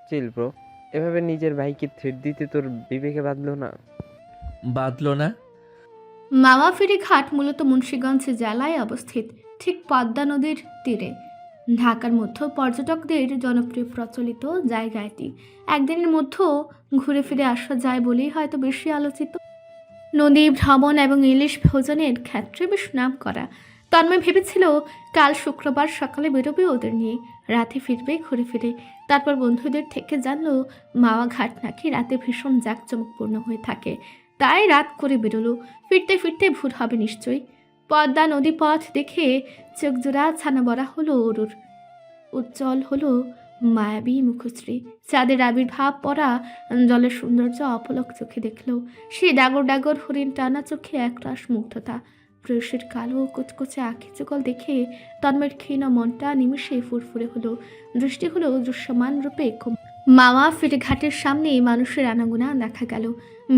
চিল ব্রো। এভাবে নিজের ভাইকে থ্রেট দিতে তোর বিবেকে বাঁধলো না? বাদলো না? মাওয়াফেরি ঘাট মূলত মুন্সিগঞ্জ জেলায় অবস্থিত, ঠিক পদ্মা নদীর তীরে। ঢাকার মধ্যে পর্যটকদের জনপ্রিয় প্রচলিত জায়গা এটি। একদিনের মধ্যেও ঘুরে ফিরে আসা যায় বলেই হয়তো বেশি আলোচিত। নদী ভ্রমণ এবং ইলিশ ভোজনের ক্ষেত্রে বেশ নাম করা। তন্ময় ভেবেছিল কাল শুক্রবার সকালে বেরোবে ওদের নিয়ে, রাতে ফিরবে ঘুরে ফিরে। তারপর বন্ধুদের থেকে জানলো মাওয়া ঘাট নাকি রাতে ভীষণ জাঁকজমকপূর্ণ হয়ে থাকে, তাই রাত করে বেরোলো। ফিরতে ফিরতে ভোর হবে নিশ্চয়ই। পদ্মা নদী পথ দেখে চোখ জোড়া ছানা বড়া হলো অরুর। উজ্জ্বল হলো মায়াবী মুখশ্রী, চাঁদের আবির্ভাব পড়া জলের সৌন্দর্য অপলক চোখে দেখল সে। ডাগর ডাগর হরিণ টানা চোখে একরাশ মুগ্ধতা, প্রয়সের কালো কুচকুচে আখি চোকল দেখে তন্ময়ের ক্ষীণ মনটা নিমিষে ফুরফুরে হলো। দৃষ্টি হলো দৃশ্যমান রূপে মাওয়া ফিরে ঘাটের সামনে মানুষের আনাগোনা দেখা গেল।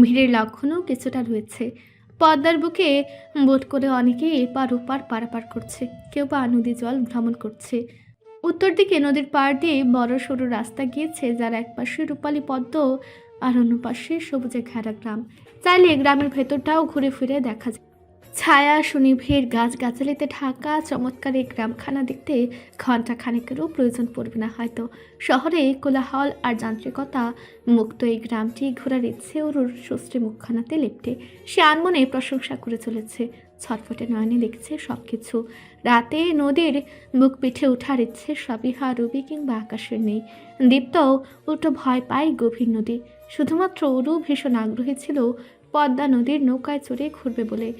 ভিড়ের লক্ষণও কিছুটা রয়েছে। পদ্মার বুকে বোট করে অনেকে এপার ওপার পারাপার করছে, কেউ বা নদী জল ভ্রমণ করছে। উত্তর দিকে নদীর পাড় দিয়ে বড় সড়ো রাস্তা গিয়েছে, যার এক পাশে রূপালী পদ্ম আর অন্য পাশে সবুজে ঘেরা গ্রাম। চাইলে গ্রামের ভেতরটাও ঘুরে ফিরে দেখা যায়। ছায়া সুনিভিড় গাছগাছালিতে ঢাকা চমৎকার এই গ্রামখানা দেখতে ঘণ্টা খানেকেরও প্রয়োজন পড়বে না হয়তো। শহরে কোলাহল আর যান্ত্রিকতা মুক্ত এই গ্রামটি ঘোরার ইচ্ছে ওর সুশ্রী মুখখানাতে লেপটে সে আনমনে প্রশংসা করে চলেছে। ছটফটে নয়নে দেখছে সব কিছু। রাতে নদীর বুক পিঠে ওঠার ইচ্ছে সাবিহা, রবি কিংবা আকাশের নেই। দীপ্তও উল্টো ভয় পায় গভীর নদী। শুধুমাত্র ওরও ভীষণ আগ্রহী ছিল পদ্মা নদীর নৌকায় চড়ে ঘুরবে বলে।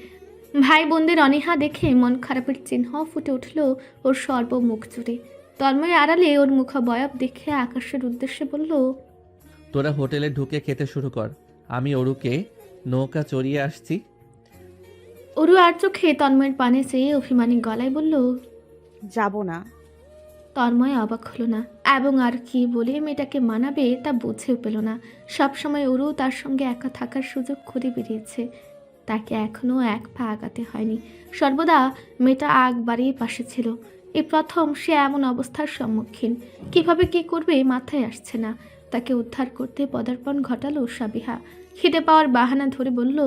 ভাই বোনদের অনীহা দেখে মন খারাপের চিহ্ন ফুটে উঠল ওর সর্বমুখ জুড়ে। তন্ময় আড়ালে ওর মুখাবয়ব দেখে আকাশের উদ্দেশ্যে বলল, তোরা হোটেলে ঢুকে খেতে শুরু কর, আমি অরুকে নৌকা চড়িয়ে আসছি। অরু আর চোখে তন্ময়ের পানে চেয়ে অভিমানী গলায় বলল, যাব না। তন্ময় অবাক হলো না এবং আর কি বলে মেয়েটাকে মানাবে তা বুঝেও পেল না। সবসময় অরু তার সঙ্গে একা থাকার সুযোগ করে বেরিয়েছে, তাকে এখনও এক পা আগাতে হয়নি। সর্বদা মেয়েটা আগ বাড়িয়ে পাশে ছিল। এই প্রথম সে এমন অবস্থার সম্মুখীন। কিভাবে কি করবে মাথায় আসছে না। তাকে উদ্ধার করতে পদার্পণ ঘটালো সাবিহা। খিদে পাওয়ার বাহানা ধরে বলল,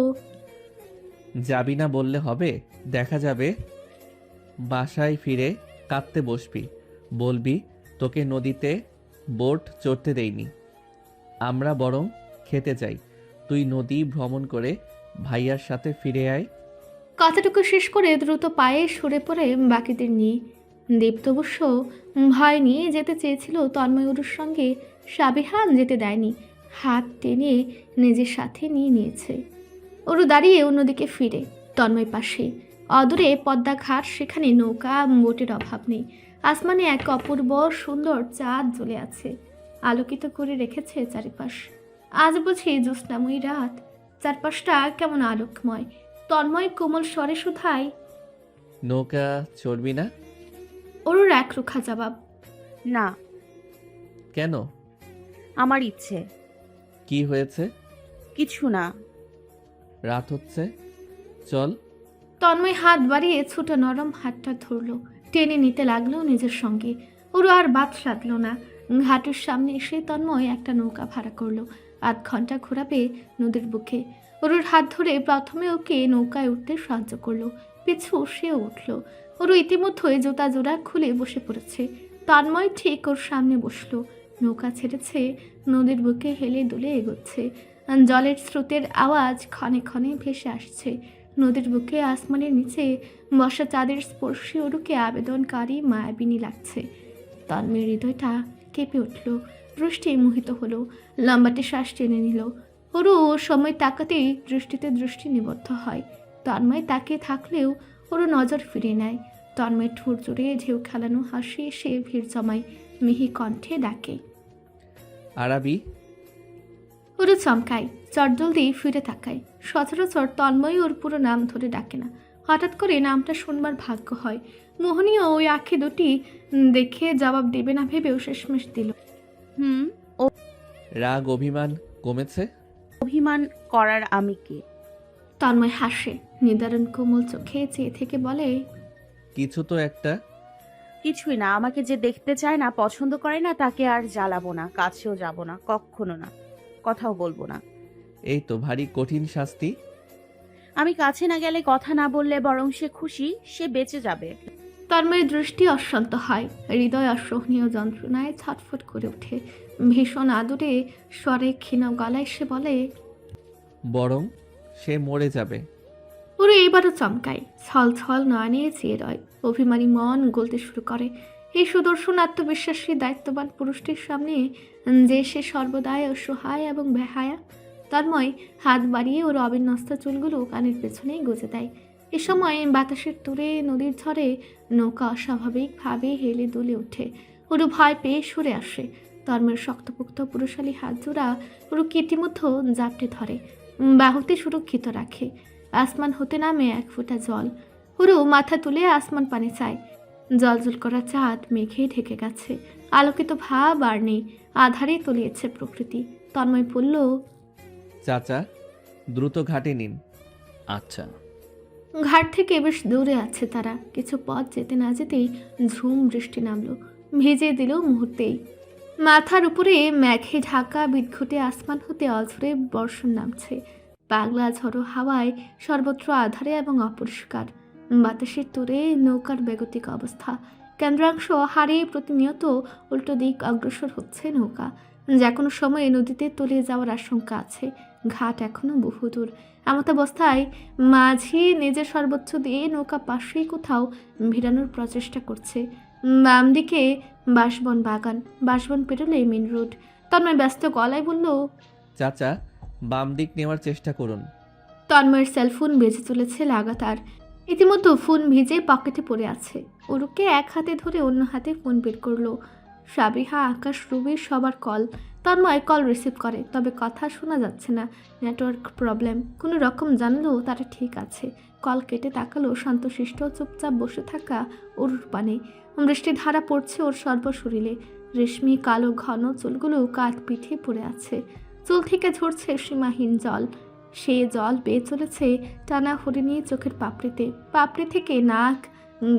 যাবি না বললে হবে, দেখা যাবে। বাসায় ফিরে কাঁদতে বসবি, বলবি তোকে নদীতে বোট চড়তে দেইনি, আমরা বরং খেতে যাই। তুই নদী ভ্রমণ করে ভাইয়ার সাথে ফিরে আয়। কথাটুকু শেষ করে দ্রুত পায়ে সরে পড়ে বাকিদের নিয়ে। দীপ্ত অবশ্য ভয় নিয়ে যেতে চেয়েছিল তন্ময় অরুর সঙ্গে, সাবিহা যেতে দেয়নি, হাত টেনে নিজের সাথে নিয়ে নিয়েছে। অরু দাঁড়িয়ে অন্যদিকে ফিরে তন্ময় পাশে। অদূরে পদ্মা ঘাট, সেখানে নৌকা বোটের অভাব নেই। আসমানে এক অপূর্ব সুন্দর চাঁদ জ্বলে আছে, আলোকিত করে রেখেছে চারিপাশ। আজ বুঝি জ্যোৎস্নাময়ী রাত, চারপাশটা কেমন আলোকময়। তন্ময় কোমল স্বরে শুধায়, নৌকা চড়বি না? অরুর এক রুখা জবাব, না। কেন? আমার ইচ্ছে। কি হয়েছে? কিছু না। রাত হচ্ছে, চল। তন্ময় হাত বাড়িয়ে ছোট নরম হাতটা ধরল, টেনে নিতে লাগলো নিজের সঙ্গে। ওরও আর বাদ সাধল না। ঘাটের সামনে এসে তন্ময় একটা নৌকা ভাড়া করলো। আধ ঘন্টা ঘোরাবে নদীর বুকে। ওর হাত ধরে প্রথমে ওকে নৌকায় উঠতে সাহায্য করলো, পিছু সেও উঠল। ওর ইতিমধ্যে জুতা জোড়া খুলে বসে পড়েছে। তন্ময় ঠিক ওর সামনে বসলো। নৌকা ছেড়েছে, নদীর বুকে হেলে দুলে এগোচ্ছে। জলের স্রোতের আওয়াজ ক্ষণে ক্ষণে ভেসে আসছে। নদীর বুকে আসমানের নিচে বসা চাঁদের স্পর্শে ওরুকে আবেদনকারী মায়াবিনী লাগছে। তন্ময়ের হৃদয়টা কেঁপে উঠল, দৃষ্টি মোহিত হলো, লম্বাটে শ্বাস টেনে নিল। ওরও সময় তাকাতেই দৃষ্টিতে দৃষ্টি নিবদ্ধ হয়। তন্ময় তাকিয়ে থাকলেও ওরও নজর ফিরে নেয়। তন্ময়ের ঠোঁট জুড়ে ঢেউ খেলানো হাসি এসে ভিড় জমায়, মিহি কণ্ঠে ডাকে, আরাবি। ওরও চমকায়, চটজলদি ফিরে তাকায়। সচরাচর তন্ময় ওর পুরো নাম ধরে ডাকে না, হঠাৎ করে নামটা শুনবার ভাগ্য হয়। মোহনীয় ওই আঁখি দুটি দেখে জবাব দেবে না ভেবেও শেষমেশ দিল, রাগ অভিমান কমেছে? অভিমান করার আমি কে? তন্ময় হাসে, নিদারুণ কোমল চোখে চেয়ে থেকে বলে, কিছু তো একটা। কিছুই না। আমাকে যে দেখতে চায় না, পছন্দ করে না, তাকে আর জ্বালাবো না, কাছেও যাব না, কখনো না, কথাও বলবো না। এই তো ভারী কঠিন শাস্তি। আমি কাছে না গেলে, কথা না বললে বরং সে খুশি, সে বেঁচে যাবে। তন্ময়ের দৃষ্টি অশান্ত হয়, হৃদয় অসহনীয় যন্ত্রণায় ছটফট করে ওঠে। ভীষণ আদুরে স্বরে ক্ষীণ গলায় সে বলে, বরং সে মরে যাবে। ওরা এবারও চমকায়, ছল ছল নয়নে চেয়ে রয়। অভিমানী মন গলতে শুরু করে। এই সুদর্শন আত্মবিশ্বাসী দায়িত্ববান পুরুষটির সামনে যে সে সর্বদাই অসহায় এবং বেহায়া। তন্ময় হাত বাড়িয়ে ওর অবিন্যস্ত চুলগুলো কানের পেছনেই গুজে দেয়। এ সময় বাতাসের তুরে নদীর ঝড়ে নৌকা অস্বাভাবিকভাবে হেলে দুলে ওঠে। ওরু ভয় পেয়ে সরে আসে। তন্ময়ের শক্তপোক্ত পুরুষালী হাত জোড়া ওরু কীর্তিমধ্য জাপটে ধরে, বাহুতে সুরক্ষিত রাখে। আসমান হতে নামে এক ফোঁটা জল। ওরু মাথা তুলে আসমান পানে চায়। জলজল করা চাঁদ মেঘে ঢেকে গেছে, আলোকিত ভাব আর নেই, আধারে তলিয়েছে প্রকৃতি। তন্ময় বলল, চাচা দ্রুত ঘাটে নিন। আচ্ছা। ঘাট থেকে বেশ দূরে আছে তারা। কিছু পথ যেতে না যেতেই ঝুম বৃষ্টি নামলো, ভিজিয়ে দিল মুহূর্তেই। মাথার উপরে মেঘে ঢাকা বিদঘুটে আসমান হতে অঝরে বর্ষণ নামছে। পাগলা ঝড়ো হাওয়ায় সর্বত্র আধারে এবং অপরিষ্কার। বাতাসের তুরে নৌকার বেগতিক অবস্থা। কেন্দ্রাংশ হারিয়ে প্রতিনিয়ত উল্টো দিক অগ্রসর হচ্ছে নৌকা। যে কোনো সময়ে নদীতে তলিয়ে যাওয়ার আশঙ্কা আছে। ঘাট এখনো বহুদূর। এমতাবস্থায় মাঝি নিজের সর্বোচ্চ দিয়ে নৌকা পাশেই কোথাও ভিড়ানোর প্রচেষ্টা করছে। বাম দিকে বাঁশবন বাগান, বাঁশবন পেরোলে মেন রোড। তন্ময় ব্যস্ত গলায় বলল, চাচা বাম দিক নেওয়ার চেষ্টা করুন। তন্ময়ের সেলফোন বেজে চলেছে লাগাতার। ইতিমধ্যে ফোন ভিজে পকেটে পড়ে আছে। ওরুকে এক হাতে ধরে অন্য হাতে ফোন বের করলো। সাবিহা, আকাশ, রুবি সবার কল। তন্ময় কল রিসিভ করে, তবে কথা শোনা যাচ্ছে না। Network problem. কোনো রকম জানলো তারা ঠিক আছে। কল কেটে তাকালো শান্তশিষ্ট চুপচাপ বসে থাকা ওরুর পানে। বৃষ্টির ধারা পড়ছে ওর সর্বশরীরে। রেশমি কালো ঘন চুলগুলো কাঁধ পিঠে পড়ে আছে। চুল থেকে ঝরছে সীমাহীন জল। সে জল বেয়ে চলেছে টানা হরিণী চোখের পাপড়িতে। পাপড়ি থেকে নাক,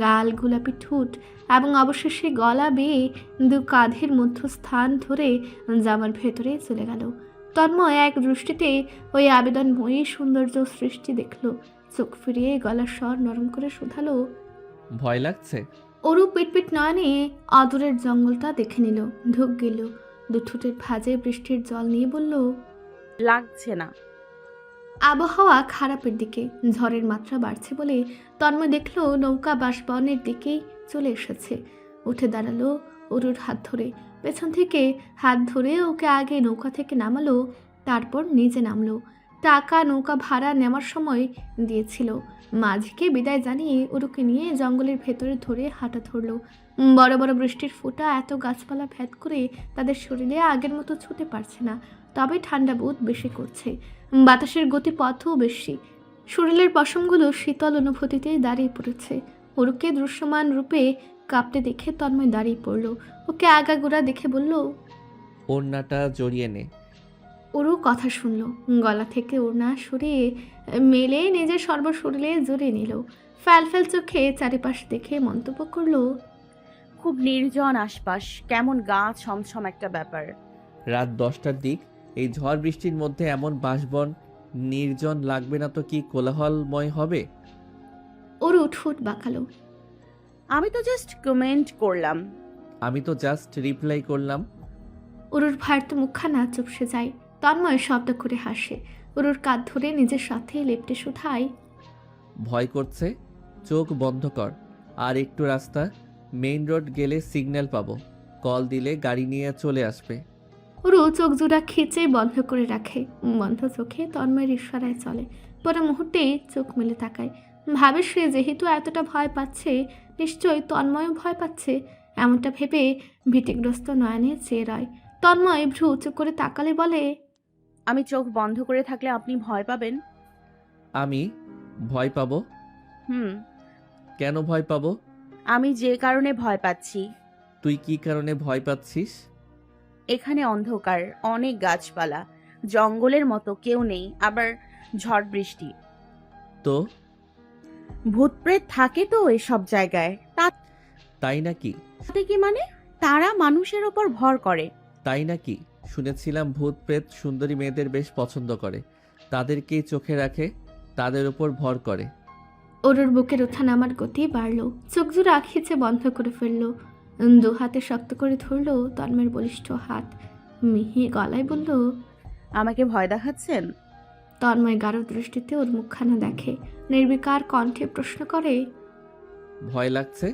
গাল, গোলাপি ঠোঁট এবং অবশেষে গলা বেয়ে দু কাঁধের মধ্যস্থান ধরে জামার ভেতরে চলে গেল। তন্ময় এক দৃষ্টিতে ওই আবেদনময়ী সৌন্দর্য সৃষ্টি দেখল। চোখ ফিরিয়ে গলার স্বর নরম করে শুধালো, ভয় লাগছে? অরু পিটপিট নয়নে অদূরের জঙ্গলটা দেখে নিল, ঢুক গেল। দুঠোঁটের ভাঁজে বৃষ্টির জল নিয়ে বলল, লাগছে না। আবহাওয়া খারাপের দিকে, ঝড়ের মাত্রা বাড়ছে বলে তন্ময় দেখলো নৌকা বাঁশবনের দিকেই চলে এসেছে। উঠে দাঁড়ালো অরুর হাত ধরে। পেছন থেকে হাত ধরে ওকে আগে নৌকা থেকে নামালো, তারপর নিজে নামলো। টাকা নৌকা ভাড়া নেওয়ার সময় দিয়েছিল। মাঝিকে বিদায় জানিয়ে ওরুকে নিয়ে জঙ্গলের ভেতরে ধরে হাঁটা ধরলো। বড় বড় বৃষ্টির ফোঁটা এত গাছপালা ভেদ করে তাদের শরীরে আগের মতো ছুটে পারছে না, তবে ঠান্ডা বোধ বেশি করছে। বাতাসের গতিপথও বেশি। শরীরের পশমগুলো শীতল অনুভূতিতে দাঁড়িয়ে পড়েছে। ওরুকে দৃশ্যমান রূপে কাঁপতে দেখে তন্ময় দাঁড়িয়ে পড়ল। ওকে আগাগোড়া দেখে বলল, ওড়নাটা জড়িয়ে নে। ওরও কথা শুনল। গলা থেকে ওড়না সরিয়ে মেলে নিজের সর্বশরীরে জড়িয়ে নিল। ফ্যালফ্যাল চোখে চারিপাশ দেখে মন্তব্য করলো, খুব নির্জন আশপাশ, কেমন গা ছমছম একটা ব্যাপার। রাত 10টার দিক, এই ঝড় বৃষ্টির মধ্যে এমন বাঁশবন নির্জন লাগবে না তো কি কোলাহলময় হবে? ওরও ঠোঁট বাঁকালো। আমি তো জাস্ট কমেন্ট করলাম। আমি তো জাস্ট রিপ্লাই করলাম। ওরুর ভারত মুখখানা চুপসে যায়। তন্ময় শব্দ করে হাসে। ওরুর কাঁধ ধরে নিজের সাথে লেপটে শুধায়, ভয় করছে? চোখ বন্ধ কর। আর একটু রাস্তা, মেইন রোড গেলে সিগন্যাল পাবো, কল দিলে গাড়ি নিয়ে চলে আসবে। ওরু চোখ জোড়া খিচে বন্ধ করে রাখে। বন্ধ চোখে তন্ময়ের ইশারায় চলে। পরে মুহূর্তেই চোখ মেলে তাকায়। ভাবে সে যেহেতু এতটা ভয় পাচ্ছে, নিশ্চয়ই তন্ময়ও ভয় পাচ্ছে। এমনটা ভেবে ভীতিগ্রস্ত নয়নে চেয়ে রয়। তন্ময় ভ্রু উঁচু করে তাকালে বলে, আমি চোখ বন্ধ করে থাকলে আপনি ভয় পাবেন? আমি ভয় পাবো? হুম। কেন ভয় পাবো? আমি যে কারণে ভয় পাচ্ছি। তুই কি কারণে ভয় পাচ্ছিস? এখানে অন্ধকার, অনেক গাছপালা, জঙ্গলের মতো কেউ নেই, আবার ঝড় বৃষ্টি। তো ভূতপ্রেত থাকে তো এসব জায়গায়। তাই নাকি? তাতে কি মানে? তারা মানুষের ওপর ভর করে। তাই নাকি? শুনেছিলাম ভূত প্রেত সুন্দরী মেয়েদের বেশ পছন্দ করে, তাদেরকেই চোখে রাখে, তাদের উপর ভর করে। ওরুর বুকের ওঠানামার গতি বাড়ল। চোখ জোড়া খিচে বন্ধ করে ফেলল। দু হাতে শক্ত করে ধরল তন্ময়ের বলিষ্ঠ হাত। মিহি গলায় বলল, আমাকে ভয় দেখাচ্ছেন? তন্ময় গাঢ় দৃষ্টিতে ওর মুখখানা দেখে, নির্বিকার কণ্ঠে প্রশ্ন করে, ভয় লাগছে?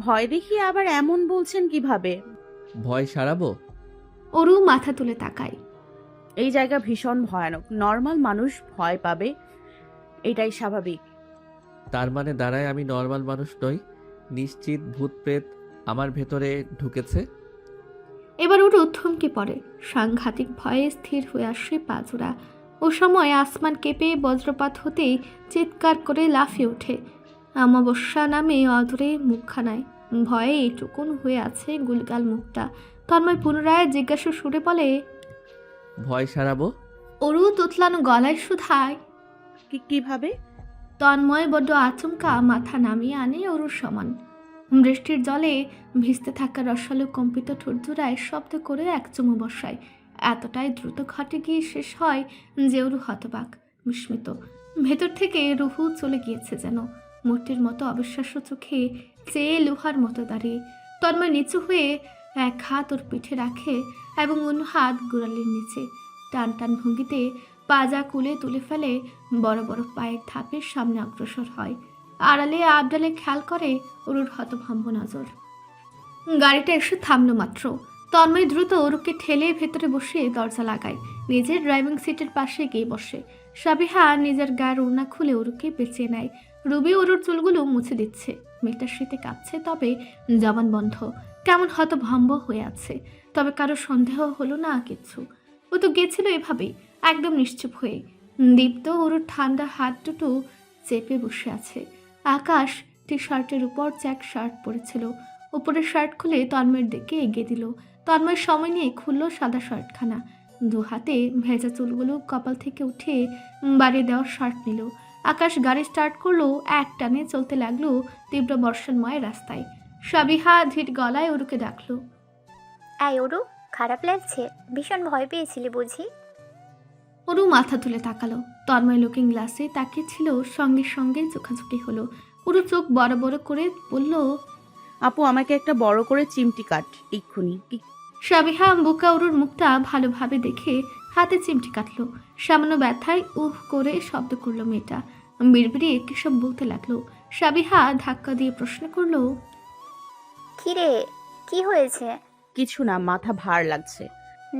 ভয় দেখিয়ে আবার এমন বলছেন কিভাবে? ভয় সারাবো? অরু মাথা তুলে তাকায়। এই জায়গা ভীষণ ভয়ানক, নর্মাল মানুষ ভয় পাবে, এটাই স্বাভাবিক। তার মানে দাঁড়ায় আমি নর্মাল মানুষ নই, নিশ্চিত ভূত প্রেত আমার ভেতরে ঢুকেছে। এবার ওরু থমকে পড়ে, সাংঘাতিক ভয়ে স্থির হয়ে আসে পাজোড়া। ও সময় আসমান কেঁপে বজ্রপাত হতেই চিৎকার করে লাফিয়ে ওঠে। অমাবস্যা নামে অধরে মুখখানায় ভয়ে এটুকুন হয়ে আছে গুলগাল মুখটা। তন্ময় পুনরায় জিজ্ঞাসা সুরে বলে, ভয় সারাবো? অরু তোতলানো গলায় শুধায়, কিভাবে? তন্ময় বড্ড আচমকা মাথা নামিয়ে আনে অরুর সমান। বৃষ্টির জলে ভিজতে থাকা রসালো কম্পিত ঠোঁটজোড়ায় শব্দ করে এক চুমু বসায়। এতটাই দ্রুত ঘটে গিয়ে শেষ হয় যে অরু হতবাক, বিস্মিত। ভেতর থেকে রুহু চলে গিয়েছে যেন। মূর্তির মতো অবিশ্বাস্য চোখে চেয়ে লোহার মতো দাঁড়িয়ে। তন্ময় নিচু হয়ে এক হাত ওর পিঠে রাখে এবং অন্য হাত গোড়ালির নিচে। টান টান ভঙ্গিতে পাজা কুলে তুলে ফেলে, বড় বড় পায়ের ধাপের সামনে অগ্রসর হয়। আড়ালে আবডালে খেয়াল করে অরুর হতভম্ব নজর। গাড়িটা এসে থামলো মাত্র। তন্ময় দ্রুত অরুকে ঠেলে ভেতরে বসে দরজা লাগায়, নিজের ড্রাইভিং সিটের পাশে গিয়ে বসে। সাবিহা নিজের গায়ের ওড়না খুলে অরুকে পেঁচিয়ে নেয়। রুবি অরুর চুলগুলো মুছে দিচ্ছে। মেয়েটার শীতে কাঁপছে, তবে জবান বন্ধ, কেমন হতভম্ব হয়ে আছে। তবে কারো সন্দেহ হলো না কিছু। ও তো গেছিল এভাবেই, একদম নিশ্চুপ হয়ে। দীপ্ত অরুর ঠান্ডা হাত দুটো চেপে বসে আছে। আকাশ টি শার্টের উপর চেক শার্ট পরেছিল। উপরের শার্ট খুলে তন্ময়ের দিকে এগিয়ে দিল। তন্ময় সময় নিয়ে খুলল সাদা শার্টখানা। দু হাতে ভেজা চুলগুলো কপাল থেকে উঠে বাড়িয়ে দেওয়ার শার্ট নিল। আকাশ গাড়ি স্টার্ট করলো, এক টানে চলতে লাগলো তীব্র বর্ষণময় রাস্তায়। সাবিহা ধীর গলায় অরুকে ডাকলো, এই অরু, খারাপ লাগছে? ভীষণ ভয় পেয়েছিলি বুঝি? অরু মাথা তুলে তাকালো। তন্ময় লুকিং গ্লাসে তাকিয়েছিল, সঙ্গে সঙ্গে চোখাচোখি হলো। অরু চোখ বড় বড় করে বলল, আপু আমাকে একটা বড় করে চিমটি কাট এক্ষুনি। সাবিহা বুকা অরুর মুখটা ভালোভাবে দেখে হাতে চিমটি কাটলো। সামান্য ব্যথায় উহ করে শব্দ করলো মেয়েটা। বিড়বিড়িয়ে কিসব বলতে লাগলো। সাবিহা ধাক্কা দিয়ে প্রশ্ন করলো, কিরে, কি হয়েছে? কিছু না, মাথা ভার লাগছে।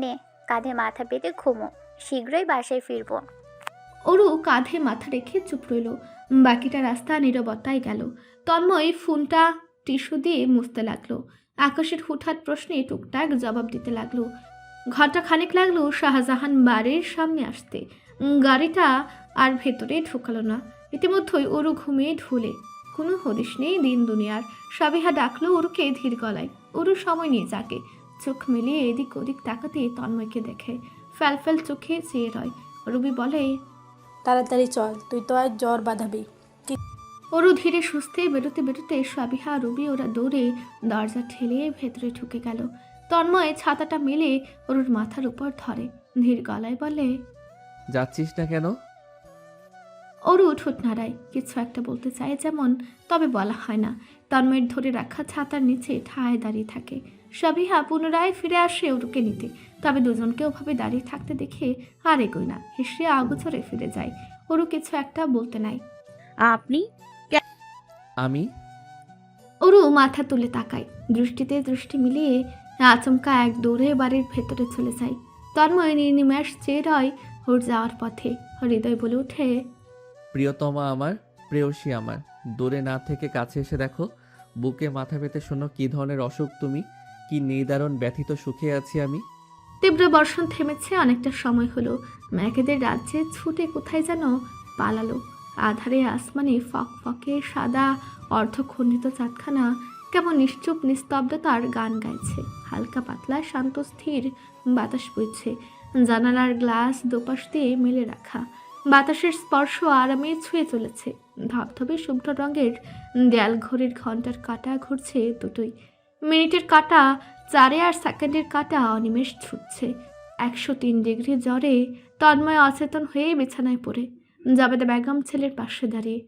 নে, কাঁধে মাথা পেতে ঘুমো, শীঘ্রই বাসায় ফিরবো। অরু কাঁধে মাথা রেখে চুপ রইল। বাকিটা রাস্তা নীরবতায় গেল। তন্ময় ফোনটা টিস্যু দিয়ে মুছতে লাগলো। আকাশের হুটহাট প্রশ্নে টুকটাক জবাব দিতে লাগলো। ঘন্টা খানেক লাগলো শাহজাহান বাড়ির সামনে আসতে। গাড়িটা আর ভেতরে ঢোকালো না। ইতিমধ্যেই অরু ঘুমিয়ে ঢুলে। কোনো হদিশ নেই দিন দুনিয়ার। সাবিহা ডাকলো অরুকে ধীর গলায়। অরু সময় নিয়ে যাকে, চোখ মিলিয়ে এদিক ওদিক তাকাতে তন্ময়কে দেখে। ফ্যালফ্যাল চোখে চেয়ে রয়। রুবি বলে, তাড়াতাড়ি চল, তুই তো আর জ্বর বাঁধাবি। অরু ধীরে সুস্থে বেরোতে বেরোতে সাবিহা রুবি ওরা দৌড়ে দরজা ঠেলে ভেতরে ঢুকে গেল। তন্ময় ছাতাটা মেলে অরুর মাথার উপর ধরে, ধীর গলায় বলে, যাচ্ছিস না কেন? অরু ঠোঁট নাড়ায়, কিছু একটা বলতে চায় যেমন, তবে বলা হয় না। তন্ময়ের ধরে রাখা ছাতার নিচে ঠায় দাঁড়িয়ে থাকে। সাবিহা পুনরায় ফিরে আসে অরুকে নিতে, তবে দুজনকে ওভাবে দাঁড়িয়ে থাকতে দেখে আর এগোয় না, হেসে আগোচরে ফিরে যায়। অরু কিছু একটা বলতে নাই। আপনি? আমি? অরু মাথা তুলে তাকায়, দৃষ্টিতে দৃষ্টি মিলিয়ে আচমকা এক দৌড়ে বাড়ির ভেতরে চলে যায়। তন্ময় নির্নিমেষ চেয়ে রয় ওর যাওয়ার পথে। হৃদয় বলে ওঠে, প্রিয়তমা আমার, প্রেয়সী আমার, দূরে না থেকে কাছে এসে দেখো, বুকে মাথা পেতে শোনো কি ধরনের অসুখ তুমি, কি নির্ধারণ ব্যথিত সুখে আছি আমি। তীব্র বর্ষণ থেমেছে অনেকটা সময় হলো। মেঘেদের রাজ্যে ছুটে কোথায় যেন পালালো। আধারে আসমানে ফক ফকে সাদা অর্ধখণ্ডিত চাঁদখানা কেমন নিশ্চুপ নিস্তব্ধতার গান গাইছে। হালকা পাতলা শান্ত স্থির বাতাস বইছে। জানালার গ্লাস দুপাশ দিয়ে মেলে রাখা, বাতাসের স্পর্শ আরামে ছুঁয়ে চলেছে। ধবধবে শুভ্র রঙের দেয়াল ঘড়ির ঘন্টার কাঁটা ঘুরছে দুটোই। মিনিটের কাঁটা 4 আর সেকেন্ডের কাঁটা অনিমেষ ছুটছে। 103 ডিগ্রি জ্বরে তন্ময় অচেতন হয়ে বিছানায় পড়ে। জাবেদা বেগম ছেলের পাশে দাঁড়িয়ে,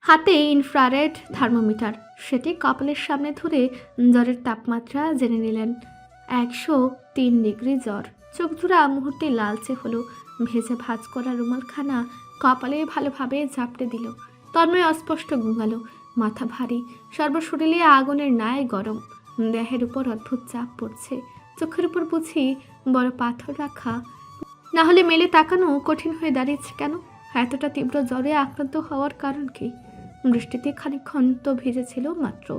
হাতে ইনফ্রারেড থার্মোমিটার। সেটি কপালের সামনে ধরে জ্বরের তাপমাত্রা জেনে নিলেন। 103 ডিগ্রি জ্বর। চোখ জোড়া মুহূর্তে লালচে হলো। ভেজে ভাঁজ করা রুমালখানা কপালে ভালোভাবে ঝাপটে দিল। তন্ময় অস্পষ্ট গুঙালো, মাথা ভারী, সর্বশরীরে আগুনের ন্যায় গরম, দেহের উপর অদ্ভুত চাপ পড়ছে। চোখের উপর বুঝি বড় পাথর রাখা, না হলে মেলে তাকানো কঠিন হয়ে দাঁড়িয়েছে কেন? এতটা তীব্র জ্বরে আক্রান্ত হওয়ার কারণ কি? বৃষ্টিতে খানিকক্ষণ তো ভিজেছিল মাত্র,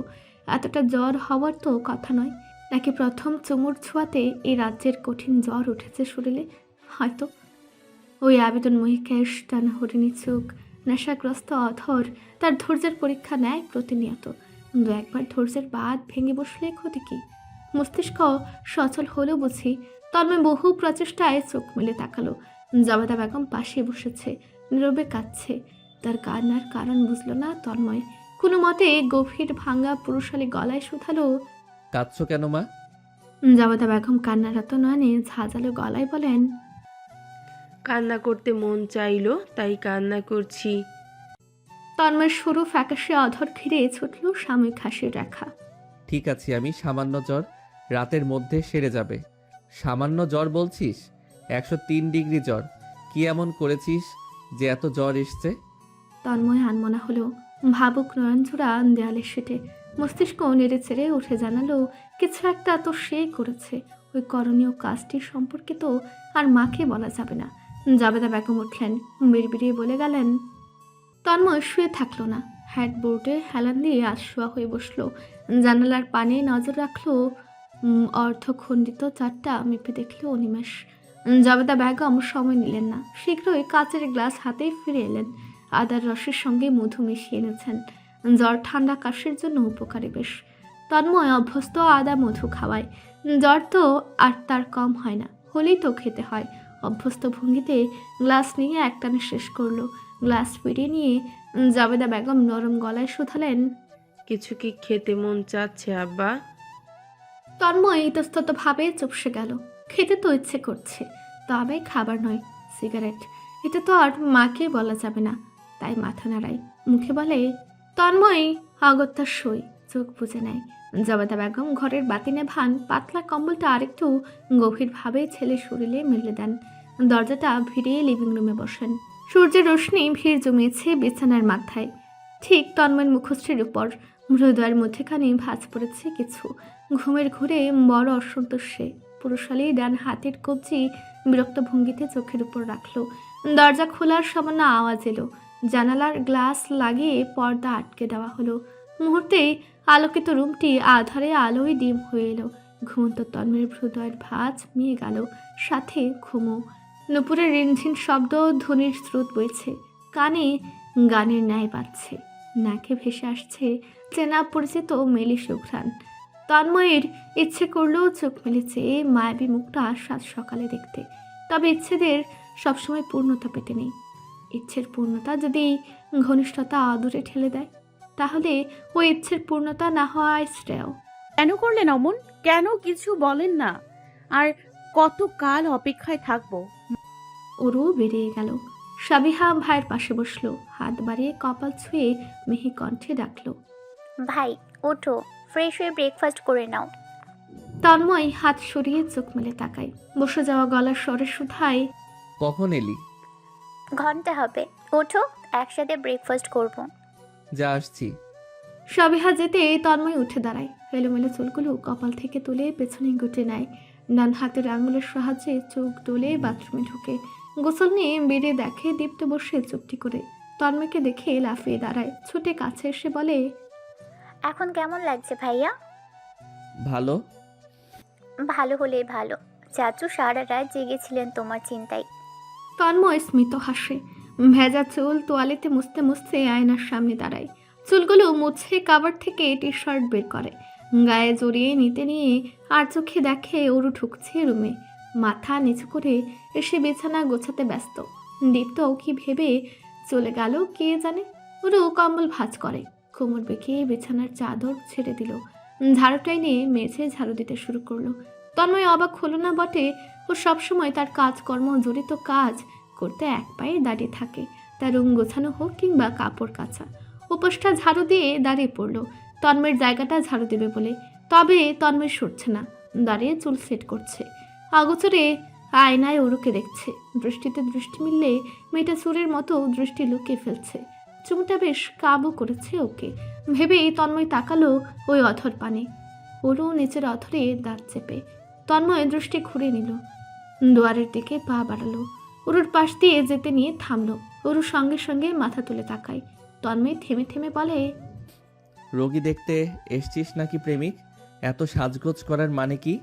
এতটা জ্বর হওয়ার তো কথা নয়। নাকি প্রথম চুমুর ছোঁয়াতে এই রাজ্যের কঠিন জ্বর উঠেছে শরীরে? হয়তো। ওই আবেদনময়ী কেশ, টানা হরিণী চোখ, নেশাগ্রস্ত অধর তার ধৈর্যের পরীক্ষা নেয় প্রতিনিয়ত। দু একবার ধৈর্যের বাঁধ ভেঙে বসলে ক্ষতি কি? মস্তিষ্ক সচল হলো বুঝি। তন্ময় বহু প্রচেষ্টায় চোখ মেলে তাকালো। জবেদা বেগম পাশে বসেছে, নীরবে কাঁদছে। তার কান্নার কারণ বুঝলো না তন্ময়। কোনো মতে গভীর ভাঙা পুরুষালী গলায় শুধালো, কাঁদছো কেন মা? জবেদা বেগম কান্নারত নয়নে ঝাঁঝালো গলায় বলেন, কান্না করতে মন চাইলো তাই কান্না করছি। তন্ময়ের সরু ফ্যাকাশে অধর ঘিরে ছুটল সাময়িক হাসির রেখা। ঠিক আছে, আমি সামান্য জ্বর, রাতের মধ্যে সেরে যাবে। সামান্য জ্বর বলছিস? 103 ডিগ্রি জ্বর। কি এমন করেছিস যে এত জ্বর এসছে? তন্ময় আনমনা হলো, ভাবুক নয়নজোড়া দেয়ালে সেটে। মস্তিষ্ক নেড়ে চেড়ে উঠে জানালো, কিছু একটা তো সে করেছে। ওই করণীয় কাজটির সম্পর্কে তো আর মাকে বলা যাবে না। জাবেদা বেগম উঠলেন, বিড়বিড়িয়ে বলে গেলেন। তন্ময় শুয়ে থাকলো না, হেডবোর্ডে হেলান দিয়ে আশোয়া হয়ে বসলো। জানালার পানে নজর রাখলো, অর্ধখণ্ডিত চারটা মেপে দেখলো অনিমেষ। জাবেদা বেগম সময় নিলেন না, শীঘ্রই কাচের গ্লাস হাতেই ফিরে এলেন। আদার রসের সঙ্গে মধু মিশিয়ে এনেছেন, জ্বর ঠান্ডা কাশির জন্য উপকারী বেশ। তন্ময় অভ্যস্ত আদা মধু খাওয়ায়, জ্বর তো আর তার কম হয় না, হলেই তো খেতে হয়। অভ্যস্ত ভঙ্গিতে গ্লাস নিয়ে একটানে শেষ করলো। গ্লাস ফিরিয়ে নিয়ে জাবেদা বেগম নরম গলায় শুধালেন, কিছু কি খেতে মন চাচ্ছে আব্বা? তন্ময় ইতস্তত ভাবে চুপসে গেল। খেতে তো ইচ্ছে করছে, তবে খাবার নয়, সিগারেট। এটা তো আর মাকে বলা যাবে না, তাই মাথা নাড়াই, মুখে বলে। তন্ময় অগত্যা সই, চোখ বুজে নেয়। জবেদা বেগম ঘরের বাতি নেভান, পাতলা কম্বলটা আরেকটু গভীরভাবে ছেলে শরীরে মেলে দেন। দরজাটা ভিড়িয়ে লিভিং রুমে বসেন। সূর্যের রোশনি ভিড় জমিয়েছে বিছানার মাথায়, ঠিক তন্ময়ের মুখশ্রীর উপর। হৃদয়ের মধ্যেখানে ভাঁজ পড়েছে কিছু। ঘুমের ঘুরে বড় অসন্তোষে পুরুষালী ডান হাতের কবজি বিরক্ত ভঙ্গিতে চোখের উপর রাখলো। দরজা খোলার সামান্য আওয়াজ এলো। জানালার গ্লাস লাগিয়ে পর্দা আটকে দেওয়া হলো। মুহূর্তেই আলোকিত রুমটি আধারে আলোয় ডিম হয়ে এলো। ঘুমন্ত তন্ময়ের হৃদয়ের ভাঁজ মিয়ে গেল, সাথে ঘুমো। নুপুরের রিনঝিন শব্দ ধ্বনির স্রোত বইছে, কানে গানের ন্যায় বাজছে। নাকে ভেসে আসছে চেনা পরিচিত মেলি সুঘ্রাণ। তন্ময়ের ইচ্ছে করলেও চোখ মেলেছে মায়াবী মুখটা সাত সকালে দেখতে। তবে ইচ্ছেদের সবসময় পূর্ণতা পেতে নেই। ইচ্ছের পূর্ণতা যদি ঘনিষ্ঠতা আদরে ঠেলে দেয়, তাহলে ওই ইচ্ছের পূর্ণতা না হওয়ায় শ্রেয়। কেন করলেন অমন? কেন কিছু বলেন না? আর কত কাল অপেক্ষায় থাকবো? ওরও বেরিয়ে গেল। সাবিহা ভাইয়ের পাশে বসলো, হাত বাড়িয়ে কপাল ছুঁয়ে মিহি কণ্ঠে ডাকলো, ভাই ওঠো, ফ্রেশ হয়ে ব্রেকফাস্ট করে নাও। তন্ময় হাত সরিয়ে চোখ মেলে তাকায়। বসে যাওয়া গলার স্বরে শুধায়, কখন এলি? ঘন্টা হবে, ওঠো একসাথে ব্রেকফাস্ট করব। যা আসছি। সাবিহা যেতে তন্ময় উঠে দাঁড়ায়। এলোমেলো চুলগুলো কপাল থেকে তুলে পেছনে গুটে নেয়। ডান হাতের আঙুলের সাহায্যে চোখ তুলে বাথরুমে ঢোকে। গোসল নিয়ে বেরিয়ে দেখে দীপ্ত বসে চুপটি করে। তন্ময়কে দেখে লাফিয়ে দাঁড়ায়, ছুটে কাছে এসে বলে, এখন কেমন লাগছে ভাইয়া? ভালো। ভালো হলেই ভালো। চাচু সারা রাত জেগেছিলেন তোমার চিন্তায়। তন্ময় স্মিত হাসে। ভেজা চুল তোয়ালেতে মুছতে মুছতে আয়নার সামনে দাঁড়ায়। চুলগুলো মুছে কাবার থেকে টি শার্ট বের করে, গায়ে জড়িয়ে নিতে নিয়ে আর চোখে দেখে ওরু ঢুকছে রুমে। মাথা নিচু করে এসে বিছানা গোছাতে ব্যস্ত। দীপ্ত কি ভেবে চলে গেল কে জানে। ওরু কম্বল ভাঁজ করে, কোমর বেঁকে বিছানার চাদর ছেড়ে দিল। ঝাড়ু টেনে মেঝে ঝাড়ু দিতে শুরু করলো। তন্ময় অবাক হলো না বটে, ও সবসময় তার কাজকর্ম জড়িত কাজ করতে এক পায়ে দাঁড়িয়ে থাকে, তার রুম গোছানো হোক কিংবা কাপড় কাচা। উপোসটা ঝাড়ু দিয়ে দাঁড়িয়ে পড়লো তন্ময়ের জায়গাটা ঝাড়ু দেবে বলে। তবে তন্ময় সরছে না, দাঁড়িয়ে চুল সেট করছে। আগোচরে আয়নায় ওরুকে দেখছে। দৃষ্টিতে দৃষ্টি মিললে মেয়েটা চোরের মতো দৃষ্টি লুকিয়ে ফেলছে। চুমটা বেশ কাবু করেছে ওকে ভেবেই তন্ময় তাকালো ওই অথর পানে। ওরু নিচের অথরে দাঁত চেপে। তন্ময় দৃষ্টি ঘুরে নিল, দুয়ারের দিকে পা বাড়ালো। ওরুর পাশ দিয়ে যেতে নিয়ে থামলো। ওরু সঙ্গে সঙ্গে মাথা তুলে তাকায়। তন্ময় থেমে থেমে বলে, রোগী দেখতে এসছিস নাকি প্রেমিক? এত সাজগোজ করার মানে কি?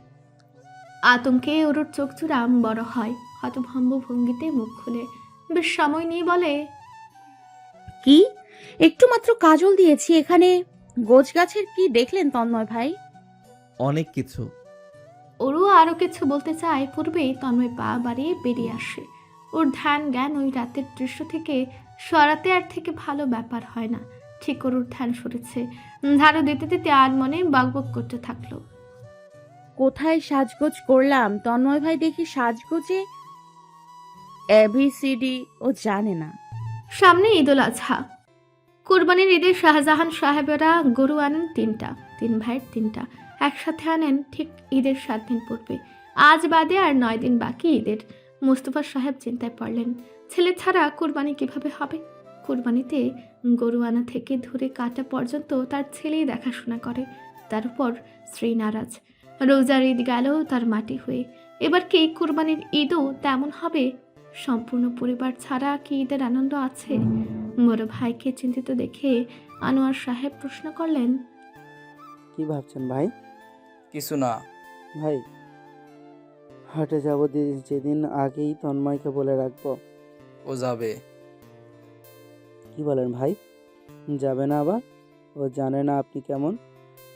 আতঙ্কে ওরুর চোখ চূড়াম বড় হয়। হতভম্ব ভঙ্গিতে মুখ খুলে বেশ সময় নিয়ে বলে, কি? একটু মাত্র কাজল দিয়েছি, এখানে গোছ গাছের কি দেখলেন তন্ময় ভাই? অনেক কিছু। ওরও আরো কিছু বলতে চায়, পূর্বেই তন্ময় পা বাড়িয়ে বেরিয়ে আসে। ওর ধ্যান জ্ঞান ওই রাতের দৃশ্য থেকে সরাতে আর থেকে ভালো ব্যাপার হয় না। ঠিক ওর ধ্যান সরেছে। ঝাড়ু দিতে দিতে আর মনে বকবক করতে থাকলো। কোথায় সাজগোজ করলাম তন্ময় ভাই? দেখি সাজগোজে ABCD ও জানে না। সামনে ঈদুল আজহা। কুরবানির ঈদে শাহজাহান সাহেবেরা গরু আনেন 3টা। 3 ভাইয়ের 3টা একসাথে আনেন ঠিক ঈদের 7 দিন পূর্বে। আজ বাদে আর 9 দিন বাকি ঈদের। মুস্তফা সাহেব চিন্তায় পড়লেন, ছেলে ছাড়া কুরবানি কিভাবে হবে? কুরবানিতে গরু আনা থেকে ধরে কাটা পর্যন্ত তার ছেলেই দেখাশোনা করে। তার উপর স্ত্রী নারাজ। রোজার ঈদ গেল তার মাটি হয়ে। এবার কি কুরবানির ঈদও তেমন হবে? সম্পূর্ণ পরিবার ছাড়া কি ঈদের আনন্দ আছে? বড় ভাইকে চিন্তিত দেখে আনোয়ার সাহেব প্রশ্ন করলেন, কি ভাবছেন ভাই? কিছু না। ভাই হাটে যাব যেদিন আগেই তন্ময়কে বলে রাখবো। ও যাবে। কি বলেন ভাই? যাবে না আবার? ও জানে না আপনি কেমন।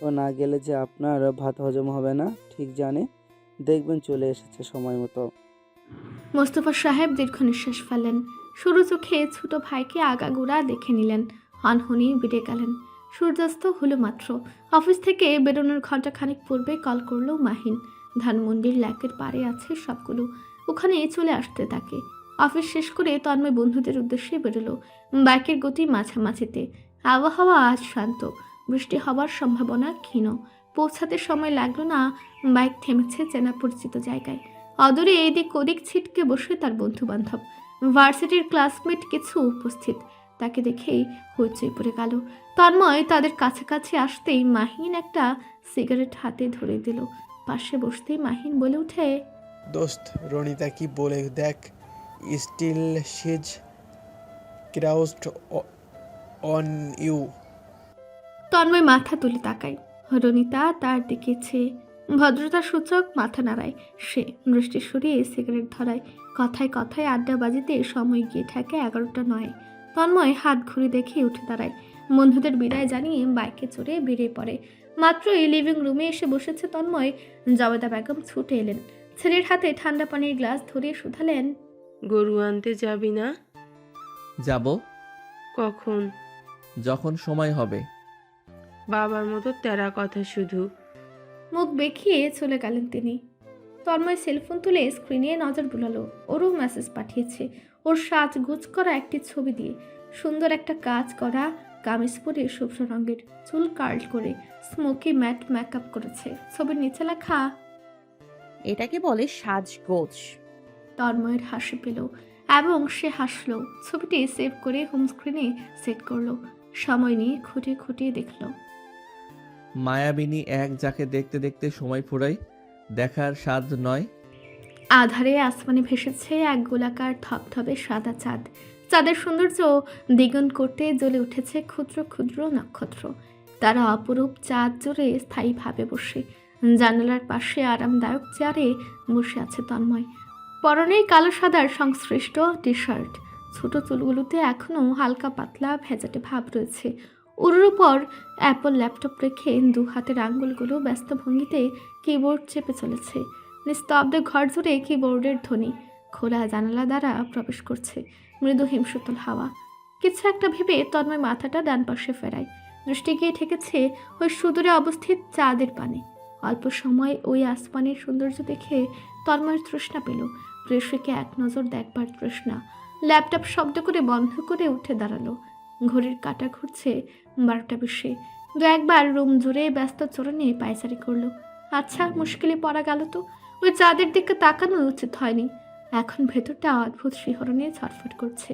ও না গেলে যে আপনার ভাত হজম হবে না ঠিক জানে। দেখবেন চলে এসেছে সময় মতো। মোস্তফা সাহেব দীর্ঘ নিঃশ্বাস ফেলেন। সরু চোখে ছোট ভাইকে আগাগোড়া দেখে নিলেন। হনহনি বেড়ে গেলেন। সূর্যাস্ত হলো মাত্র। অফিস থেকে বেরোনোর ঘণ্টাখানিক পূর্বে কল করলো মাহিন। ধানমন্ডির ল্যাকের পাড়ে আছে সবগুলো, ওখানে চলে আসতে তাকে। অফিস শেষ করে তন্ময় বন্ধুদের উদ্দেশ্যে বেরোলো। বাইকের গতি মাঝামাঝিতে। আবহাওয়া আজ শান্ত, বৃষ্টি হবার সম্ভাবনা ক্ষীণ। পৌঁছাতে সময় লাগলো না। বাইক থেমেছে চেনা পরিচিত জায়গায়। অদূরে এদিক ওদিক ছিটকে বসে তার বন্ধু বান্ধব, ভার্সিটির ক্লাসমেট কিছু উপস্থিত। তাকে দেখেই হইচই পড়ে গেল। তন্ময় তাদের কাছাকাছি আসতেই মাহিন একটা সিগারেট হাতে ধরে দিল। পাশে বসতেই মাহিন বলে উঠে, দোস্ত রনিতা কি বলে দেখ, still she's crushed on you. Tanmoy মাথা তুলে তাকায়। রনিতা তার দিকে চেয়ে ভদ্রতা সূচক মাথা নাড়ায়। সে দৃষ্টি সরিয়ে সিগারেট ধরায়। কথায় কথায় আড্ডাবাজিতে সময় গিয়ে ঠেকে 11টা 9। তন্ময় হাত ঘুরে দেখে উঠে দাঁড়ায়। বন্ধুদের বিদায় জানিয়ে বাইকে চড়ে বেরিয়ে পড়ে। মাত্রই লিভিং রুমে এসে বসেছে তন্ময়, জবেদা বেগম ছুটে এলেন। ছেলের হাতে ঠান্ডা পানির গ্লাস ধরিয়ে শুধালেন, গরু আনতে যাবি না? যাব। কখন? যখন সময় হবে। বাবার মতো তেরা কথা শুধু। মুখ বেঁকিয়ে চলে গেলেন তিনি। তন্ময় সেলফোন তুলে স্ক্রিনে নজর বুলালো। ওরও মেসেজ পাঠিয়েছে ওর সাজগোজ করা একটি ছবি দিয়ে। সুন্দর একটা কাজ করা কামিজ পরে শুভ্র রঙের, চুল কার্ল করে স্মোকি ম্যাট মেকআপ করেছে। ছবির নিচে লেখা, এটাকে বলে সাজগোজ। তন্ময়ের হাসি পেল এবং সে হাসলো। ছবিটি সেভ করে হোম স্ক্রিনে সেট করলো। সময় নিয়ে খুঁটিয়ে খুঁটিয়ে দেখলো। মায়াবিনী এক, যাকে দেখতে দেখতে সময় ফুরায়, দেখার স্বাদ নয়। আধারে আসমানে ভেসেছে এক গোলাকার ধবধবে সাদা চাঁদ। চাঁদের সৌন্দর্য দ্বিগুণ করতে জ্বলে উঠেছে ক্ষুদ্র ক্ষুদ্র নক্ষত্র। তারা অপরূপ চাঁদ জুড়ে স্থায়ীভাবে বসে। জানালার পাশে আরামদায়ক চেয়ারে বসে আছে তন্ময়। পরনে কালো সাদার সংশ্লিষ্ট টি শার্ট। ছোট চুলগুলোতে এখনও হালকা পাতলা ভেজাটে ভাব রয়েছে। ওর উপর অ্যাপল ল্যাপটপ রেখে 2 হাতের আঙ্গুলগুলো ব্যস্ত ভঙ্গিতে কিবোর্ড চেপে চলেছে। নিস্তব্ধ ঘর জুড়ে কিবোর্ডের ধ্বনি। খোলা জানালা দ্বারা প্রবেশ করছে মৃদু হিমশীতল হাওয়া। কিছু একটা ভেবে তন্ময় মাথাটা ডান পাশে ফেরায়। দৃষ্টি গিয়ে ঠেকেছে ওই সুদূরে অবস্থিত চাঁদের পানে। অল্প সময় ওই আসমানের সৌন্দর্য দেখে তন্ময়ের তৃষ্ণা পেল। প্রেয়সীকে এক নজর দেখবার তৃষ্ণা। ল্যাপটপ শব্দ করে বন্ধ করে উঠে দাঁড়ালো। ঘড়ির কাঁটা ঘুরছে 12টা 20। 2-1 বার রুম জুড়ে ব্যস্ত চরণে পায়চারি করলো। আচ্ছা, মুশকিলে পড়া গেল তো। ওই চাঁদের দিকে তাকানো উচিত হয়নি। এখন ভেতরটা অদ্ভুত শিহরণে ছটফট করছে,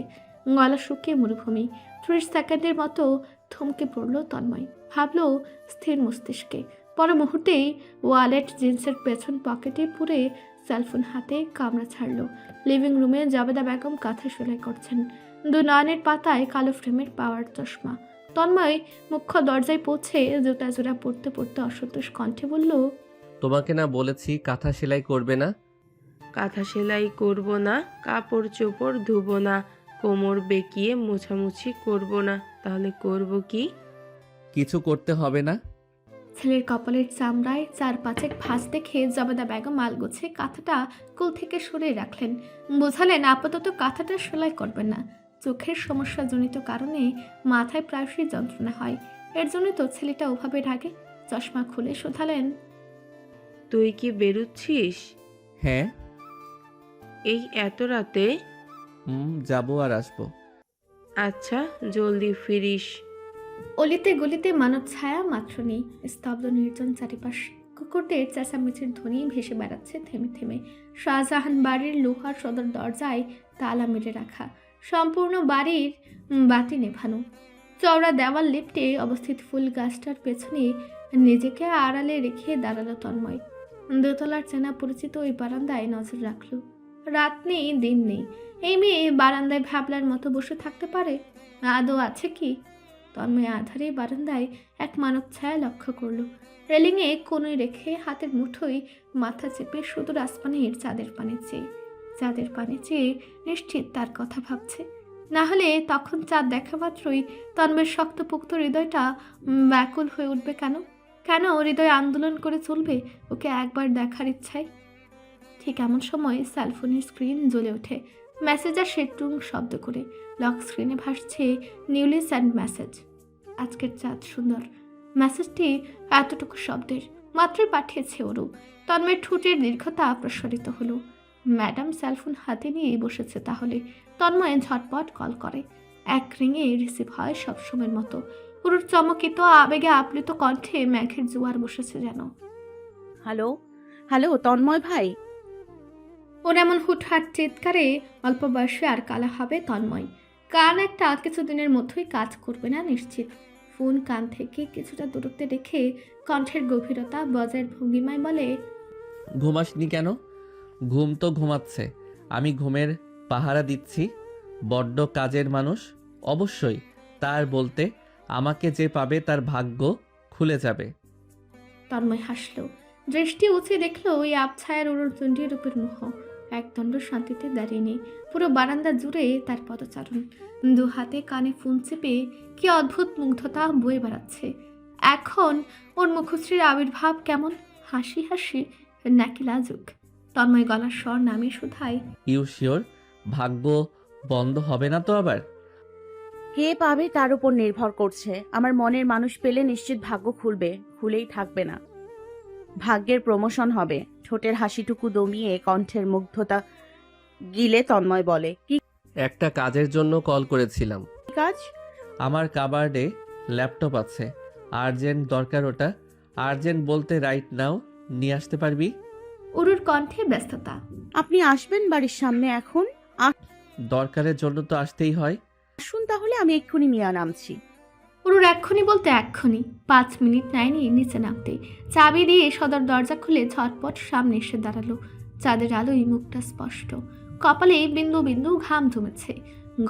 গলা শুকিয়ে মরুভূমি। 30 সেকেন্ডের মতো থমকে পড়ল তন্ময়, ভাবলো স্থির মস্তিষ্কে। পর মুহূর্তেই ওয়ালেট জিন্সের পেছন পকেটে পুরে সেলফোন হাতে কামড়া ছাড়ল। লিভিং রুমে জাবেদা বেগম কাঁথা সেলাই করছেন, দু নয়নের পাতায় কালো ফ্রেমের পাওয়ার চশমা। তন্ময় মুখ্য দরজায় পৌঁছে জুতা জোড়া পড়তে পড়তে অসন্তোষ কণ্ঠে বলল, তোমাকে না বলেছি কাঁথা সেলাই করবে না? কাঁথা সেলাই করব না, কাপড় চোপড় ধুবো না, কোমর বেঁকিয়ে মোছামুছি করব না, তাহলে করব কি? কিছু করতে হবে না। ছেলের কপালের চামড়ায় 4-5 ভাঁজ দেখে জবেদা বেগম আলগোছে কাঁথাটা কোল থেকে সরিয়ে রাখলেন। বোঝালেন আপাতত কাঁথাটা সেলাই করবেন না, চোখের সমস্যাজনিত কারণে মাথায় প্রায়শই যন্ত্রণা হয়, এর জন্য তো ছেলেটা ওভাবে রাগে। চশমা খুলে শোধালেন, তুই কি বেরুচ্ছিস হ্যাঁ। এই এত রাতে? যাবো আর আসবো। আচ্ছা, জলদি ফিরিস। অলিতে গলিতে মানব ছায়া মাত্র নেই, স্তব্ধ নির্জন চারিপাশ। কুকুরদের চেঁচামেচির ধ্বনি ভেসে বেড়াচ্ছে থেমে থেমে। শাহজাহান বাড়ির লোহার সদর দরজায় তালা মেরে রাখা, সম্পূর্ণ বাড়ির বাতি নেভানো। চওড়া দেওয়াল লিফটে অবস্থিত ফুল গাছটার পেছনে নিজেকে আড়ালে রেখে দাঁড়ালো তন্ময়। দোতলার চেনা পরিচিত ওই বারান্দায় নজর রাখলো। রাত নেই, দিন নেই, এই মেয়ে বারান্দায় ভাবলার মতো বসে থাকতে পারে? আদৌ আছে কি? তন্ময় আধারে বারান্দায় এক মানব ছায়া লক্ষ্য করলো। রেলিংয়ে কোনোই রেখে হাতের মুঠোয় মাথা চেপে সুদূর আসমানের চাঁদের পানে চেয়ে নিশ্চিত তার কথা ভাবছে। না হলে তখন চাঁদ দেখা মাত্রই তন্ময়ের শক্তপোক্ত হৃদয়টা ব্যাকুল হয়ে উঠবে কেন? কেন হৃদয় আন্দোলন করে চলবে ওকে একবার দেখার ইচ্ছায়? ঠিক এমন সময় সেলফোনের স্ক্রিন জ্বলে ওঠে। মেসেজ আসে টুং শব্দ করে। লক স্ক্রিনে ভাসছে নিউলি সেন্ড মেসেজ। আজকের চাঁদ সুন্দর। মেসেজটি এতটুকু শব্দের, মাত্রই পাঠিয়েছে ওরু। তন্ময়ের ঠোঁটের দীর্ঘতা প্রসারিত হলো। ম্যাডাম সেলফোন হাতে নিয়ে বসেছে তাহলে। তন্ময় ঝটপট কল করে। এক রিংয়ে রিসিভ হয় সবসময়ের মতো। ওরুর চমকিত আবেগে আপ্লুত কণ্ঠে মেঘের জোয়ার বসেছে যেন। হ্যালো হ্যালো তন্ময় ভাই। ওর এমন হুটহাট চিৎকারে অল্প বয়সে আর কালা হবে তন্ময়। কান একটা কিছুদিনের মধ্যেই কাজ করবে না নিশ্চিত। ফোন কান থেকে কিছুটা দূরত্বে রেখে কণ্ঠের গভীরতা বজায়ের ভঙ্গিমায় বলে, ঘুমাসনি কেন? ঘুম তো ঘুমাচ্ছে, আমি ঘুমের পাহারা দিচ্ছি। বড্ড কাজের মানুষ। অবশ্যই তার বলতে আমাকে যে পাবে তার ভাগ্য খুলে যাবে। তন্ময় হাসল। দৃষ্টি উঁচে দেখলো ওই আবছায়ার ওর চণ্ডী রূপের মুখ। একদণ্ড শান্তিতে দাঁড়িয়ে নেই, পুরো বারান্দা জুড়ে তার পদচারণ। দু হাতে কানে ফোন চেপে কি অদ্ভুত মুগ্ধতা বয়ে বেড়াচ্ছে। এখন ওর মুখশ্রীর আবির্ভাব কেমন, হাসি হাসি নাকি লাজুক? তন্ময় গলার স্বর নামিয়ে শুধায়, ইউ শিওর? ভাগ্য বন্ধ হবে না তো আবার? কে পাবে তার উপর নির্ভর করছে। আমার মনের মানুষ পেলে নিশ্চিত ভাগ্য খুলবে, খুলেই থাকবে না। ভাগ্যের প্রমোশন হবে। ঠোঁটের হাসিটুকু দমিয়ে কণ্ঠের মুগ্ধতা গিলে তন্ময় বলে, কি একটা কাজের জন্য কল করেছিলাম। কাজ? আমার কাবার্ডে ল্যাপটপ আছে, আর্জেন্ট দরকার ওটা। আর্জেন্ট বলতে রাইট নাও নিয়ে আসতে পারবি? ওরুর কণ্ঠে ব্যস্ততা। আপনি আসবেন বাড়ির সামনে এখন? দরকারের জন্য তো আসতেই হয়। আসুন তাহলে, আমি এক্ষুনি নিয়ে নামছি। ওরুর এক্ষুনি বলতে এক্ষুনি। 5 মিনিট নেয়নি নিচে নামতে। চাবি দিয়ে সদর দরজা খুলে ঝটপট সামনে এসে দাঁড়ালো। চাঁদের আলোয় মুখটা স্পষ্ট, কপালে বিন্দু বিন্দু ঘাম জমেছে।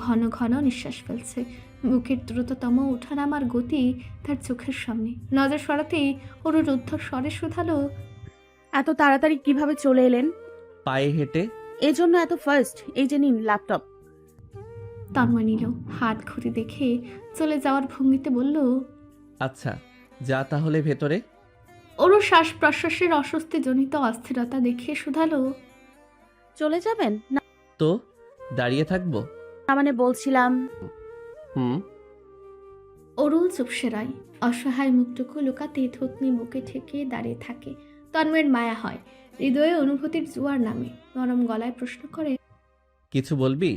ঘন ঘন নিঃশ্বাস ফেলছে। বুকের দ্রুততম ওঠানামার গতি তার চোখের সামনে। নজর সরাতেই ওরুর রুদ্ধ স্বরে শুধালো, এত তাড়াতাড়ি কিভাবে চলে এলেন? পায়ে হেঁটে। এজন্য এত ফার্স্ট? এই যে নিন ল্যাপটপ। তন্ময় নিল। হাত ঘড়ি দেখে চলে যাওয়ার ভঙ্গিতে বলল, আচ্ছা যা তাহলে ভেতরে। ওরও শ্বাস প্রশ্বাসের অস্বস্তিজনিত অস্থিরতা দেখে শুধালো, চলে যাবেন না? তো দাঁড়িয়ে থাকবো? মানে বলছিলাম। অরুল চুপসে রয়। অসহায় মুখটুকু লুকাতে থুতনি বুকে ঠেকে দাঁড়িয়ে থাকে। তন্ময়ের মায়া হয়, হৃদয়ে অনুভূতির জোয়ার নামে। নরম গলায় প্রশ্ন করে, কিছু বলবি?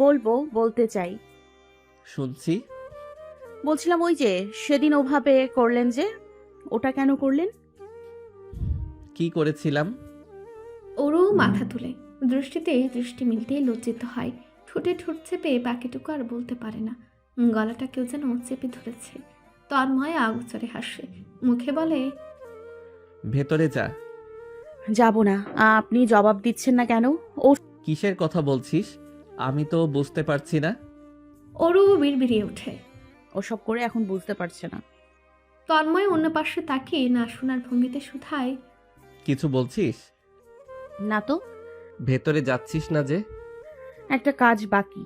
বলবো, বলতে চাই। শুনছি। বলছিলাম ওই যে সেদিন ওভাবে করলেন যে, ওটা কেন করলেন? কি করেছিলাম? ওরও মাথা তুলে দৃষ্টিতে দৃষ্টি মিলতেই লজ্জিত হয়। ঠোঁটে ঠোঁট চেপে বাকিটুকু আর বলতে পারে না। গলাটা কেউ যেন চেপে ধরেছে। তন্ময় আগুচরে হাসে, মুখে বলে, ভেতরে যা। যাব না। আপনি জবাব দিচ্ছেন না কেন? ও কিসের কথা বলছিস? আমি তো বুঝতে পারছি না। ওরও বিড়বিড়িয়ে ওঠে। ওসব করে এখন বুঝতে পারছে না। তন্ময় অন্য পাশে তাকিয়ে না শোনার ভঙ্গিতে শুধায়, কিছু বলছিস? না তো। ভেতরে যাচ্ছিস না যে? একটা কাজ বাকি।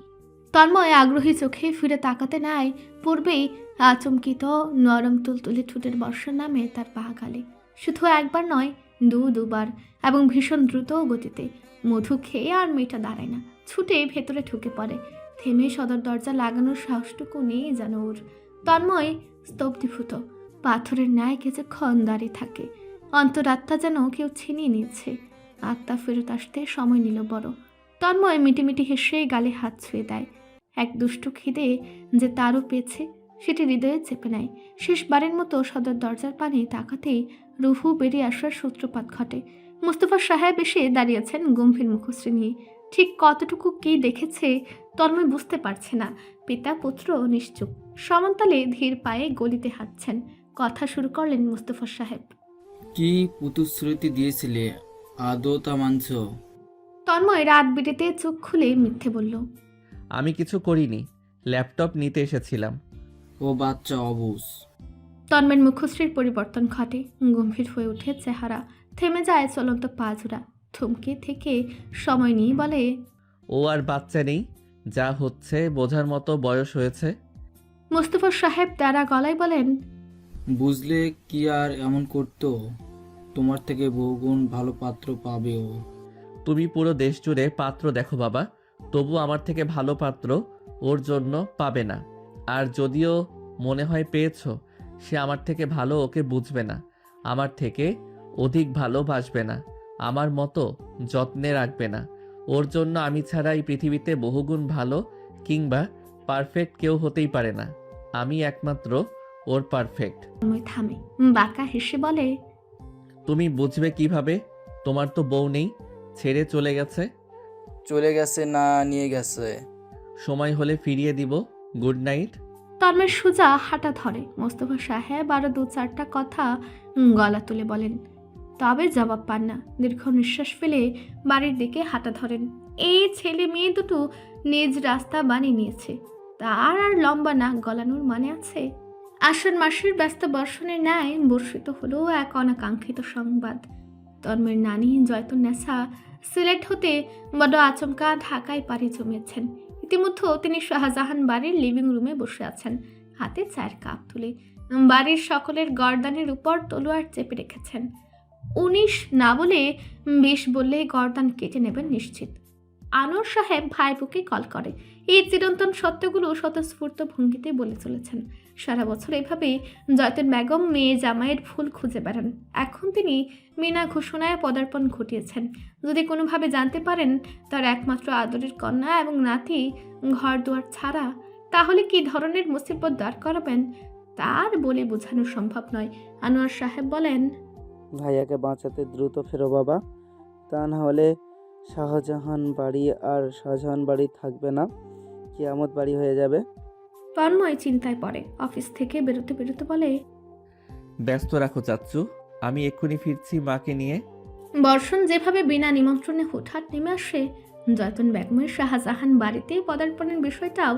তন্ময় আগ্রহী চোখে ফিরে তাকাতে নাই পূর্বেই আচমকিত নরম তুলতুলে ঠোঁটের বর্ষার নামে তার পা গালে। শুধু একবার নয়, দুবার, এবং ভীষণ দ্রুত গতিতে। মধু খেয়ে আর মেয়েটা দাঁড়ায় না, ছুটে ভেতরে ঢুকে পড়ে। থেমে সদর দরজা লাগানোর সাহসটুকু নেই যেন ওর। তন্ময় স্তব্ধীভূত, পাথরের ন্যায় কিছুক্ষণ দাঁড়িয়ে থাকে। অন্তরাত্মা যেন কেউ ছিনিয়ে নিয়েছে। আত্মা ফেরত আসতে সময় নিল বড়। তন্ময় মিটিমিটি হেসে গালে হাত ছুঁয়ে দেয়। এক দুষ্টু খিদে যে তারও পেয়েছে সেটি হৃদয়ে চেপে নেয়। শেষবারের মতো সদর দরজার পানে তাকাতেই রুহু বেরিয়ে আসার সূত্রপাত ঘটে। মুস্তফা সাহেব এসে দাঁড়িয়েছেন গম্ভীর মুখশ্রী নিয়ে। ঠিক কতটুকু কি দেখেছে তন্ময় বুঝতে পারছে না। পিতা পুত্র নিশ্চুপ, সমান্তালে ধীর পায়ে গলিতে হাঁটছেন। কথা শুরু করলেন মুস্তফা সাহেব। কি প্রতিশ্রুতি দিয়েছিলে, আদৌ তা মানছ? তন্ময় রাত বিরেতে চোখ খুলে মিথ্যে বলল, আমি কিছু করিনি, ল্যাপটপ নিতে এসেছিলাম। ও বাচ্চা অবুঝ। তন্ময়ের মুখশ্রীর পরিবর্তন ঘটে, গম্ভীর হয়ে ওঠে চেহারা। থেমে যায় চলন্ত পা জোড়া। থমকে থেকে সময় নিয়ে বলে, ও আর বাচ্চা নেই, যা হচ্ছে বোঝার মতো বয়স হয়েছে। মুস্তফা সাহেব তারা গলায় বলেন, বুঝলে কি আর এমন করতো? তোমার থেকে বহুগুণ ভালো পাত্র পাবে ও। তুমি পুরো দেশ জুড়ে পাত্র দেখো বাবা, তবু আমার থেকে ভালো পাত্র ওর জন্য পাবে না। আর যদিও মনে হয় পেয়েছো, সে আমার থেকে ভালো ওকে বুঝবে না, আমার থেকে অধিক ভালোবাসবে না, আমার মতো যত্নে রাখবে না। ওর জন্য আমি ছাড়া এই পৃথিবীতে বহুগুণ ভালো কিংবা পারফেক্ট কেউ হতেই পারে না। আমি একমাত্র ওর পারফেক্ট। তন্ময় থামে, বাঁকা হেসে বলে, তুমি বুঝবে কিভাবে? তোমার তো বউ নেই, ছেড়ে চলে গেছে। চলে গেছে না নিয়ে গেছে? সময় হলে ফিরিয়ে দিব। Good night. তন্ময়ের সোজা হাঁটা ধরে। মোস্তফা সাহেব আরো দু চারটা কথা গলা তুলে বলেন, তবে জবাব পান না। দীর্ঘ নিঃশ্বাস ফেলে বাড়ির দিকে হাঁটা ধরেন। এই ছেলে মেয়ে দুটো নিজ রাস্তা বানিয়ে নিয়েছে, তার আর লম্বা নাক গলানোর মানে আছে? আষাঢ় মাসের ব্যস্ত বর্ষণের ন্যায় বর্ষিত হলো এক অনাকাঙ্ক্ষিত সংবাদ। তন্ময়ের নানি জয়তুন নেসা সিলেট হতে বড় আচমকা ঢাকায় পাড়ি জমিয়েছেন। ইতিমধ্যে তিনি শাহজাহান বাড়ির লিভিং রুমে বসে আছেন, হাতে চায়ের কাপ তুলে। বাড়ির সকলের গর্দানের উপর তলোয়ার চেপে রেখেছেন। 19 না বলে 20 বললে গর্দান কেটে নেবেন নিশ্চিত। আনোয়ার সাহেব ভাইপোকে কল করে। এই চিরন্তন সত্যগুলো স্বতঃস্ফূর্ত ভঙ্গিতে বলে চলেছেন। সারা বছর এভাবেই জয়তুন বেগম মেয়ে জামাইয়ের ভুল খুঁজে বেড়ান। এখন তিনি বিনা ঘোষণায় পদার্পণ ঘটিয়েছেন। যদি কোনোভাবে জানতে পারেন তার একমাত্র আদরের কন্যা এবং নাতি ঘর দুয়ার ছাড়া, তাহলে কি ধরনের মুসিবত দাঁড় করাবেন তার বলে বোঝানো সম্ভব নয়। আনোয়ার সাহেব বলেন, ভাইয়াকে বাঁচাতে দ্রুত ফেরো বাবা, তা না হলে শাহজাহান বাড়ি আর শাহজাহান বাড়ি থাকবে না, কিয়ামত বাড়ি হয়ে যাবে। তন্ময় চিন্তায় পড়ে। অফিস থেকে বেরোতে বেরোতে বলে, ব্যস্ত রাখো চাচ্চু, আমি এক্ষুনি ফিরছি মাকে নিয়ে। বর্ষণ যেভাবে বিনা নিমন্ত্রণে হুটহাট নেমে আসে, জয়তুন বেগমের শাহজাহান বাড়িতে পদার্পণের বিষয়টাও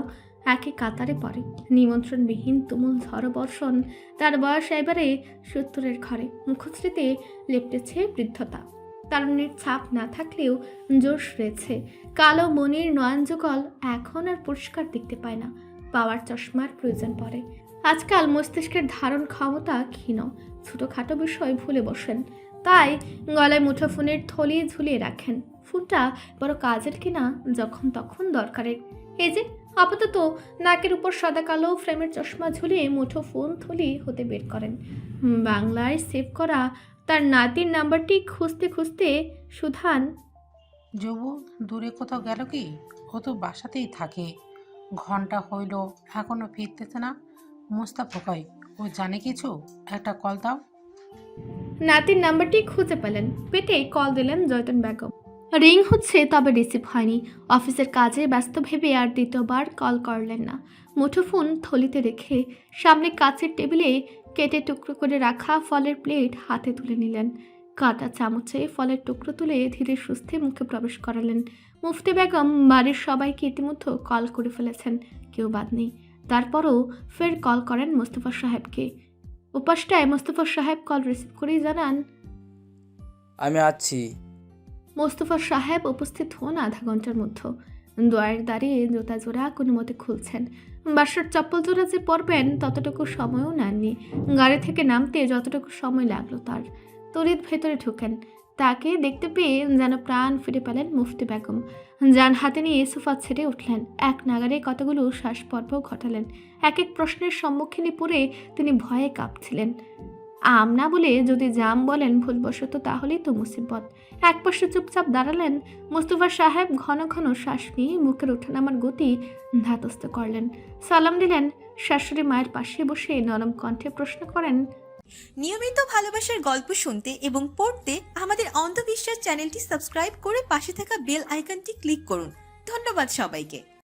একই কাতারে পড়ে। নিমন্ত্রণবিহীন তুমুল ঝড় বর্ষণ। তার বয়স এবারে 70-এর ঘরে। মুখশ্রীতে লেপটেছে বৃদ্ধতা। তারুণ্যের ছাপ না থাকলেও জোশ রয়েছে। কালো মনির নয়নযুগল এখন আর পরিষ্কার দেখতে পায় না, পাওয়ার চশমার প্রয়োজন পড়ে। আজকাল মস্তিষ্কের ধারণ ক্ষমতা ক্ষীণ, ছোটোখাটো বিষয় ভুলে বসেন। তাই গলায় মুঠোফোনের থলি ঝুলিয়ে রাখেন। ফোনটা বড় কাজের কিনা যখন তখন দরকারের। এই যে আপাতত নাকের উপর সাদা কালো ফ্রেমের চশমা ঝুলিয়ে মুঠোফোন থলি হতে বের করেন। বাংলায় সেভ করা তার নাতির নাম্বারটি খুঁজতে খুঁজতে সুধান, যবু দূরে কোথাও গেল কি? ও তো বাসাতেই থাকে, ঘন্টা হইল এখনো ফিরতেছে না। মুস্তাফা কই? ও জানে কিছু? একটা কল দাও। নাতির নাম্বারটি খুঁজে পেলেন, পেতেই কল দিলেন জয়তুন বেগম। রিং হচ্ছে, তবে রিসিভ হয়নি। অফিসের কাজে ব্যস্ত ভেবে আর দ্বিতীয়বার কল করলেন না। মুঠোফোন থলিতে রেখে সামনে কাচের টেবিলে কেটে টুকরো করে রাখা ফলের প্লেট হাতে তুলে নিলেন। কাঁটা চামচে ফলের টুকরো তুলে ধীরে সুস্থে মুখে প্রবেশ করালেন। মুফতি বেগম বাড়ির সবাইকে ইতিমধ্যে কল করে ফেলেছেন, কেউ বাদ নেই। তারপরও ফের কল করেন মোস্তফা সাহেবকে। উপাসটায় মোস্তফা সাহেব কল রিসিভ করেই জানান, আমি আছি। মোস্তফা সাহেব উপস্থিত হন আধা ঘন্টার মধ্যে। দোয়ারে দাঁড়িয়ে জুতা জোড়া কোনো মতে খুলছেন। বাসার চপ্পল জোড়া যে পরবেন ততটুকু সময়ও নেননি। গাড়ি থেকে নামতে যতটুকু সময় লাগলো তার। তড়িৎ ভেতরে ঢুকেন। তাকে দেখতে পেয়ে যেন প্রাণ ফিরে পেলেন মুফতি বেগম। যান হাতে নিয়ে সোফা ছেড়ে উঠলেন। এক নাগারে কতগুলো শ্বাস পর্ব ঘটালেন। এক এক প্রশ্নের সম্মুখীনে পড়ে তিনি ভয়ে কাঁপছিলেন। আম না বলে যদি জাম বলেন ভুলবশত, তাহলেই তো মুসিবত। এক পাশে চুপচাপ দাঁড়ালেন। মোস্তফা সাহেব ঘন ঘন শ্বাস নিয়ে মুখের ওঠানামার গতি ধাতস্থ করলেন। সালাম দিলেন। শাশুড়ি মায়ের পাশে বসে নরম কণ্ঠে প্রশ্ন করেন, নিয়মিত ভালোবাসার গল্প শুনতে এবং পড়তে আমাদের অন্ধবিশ্বাস চ্যানেলটি সাবস্ক্রাইব করে পাশে থাকা বেল আইকনটি ক্লিক করুন। ধন্যবাদ সবাইকে।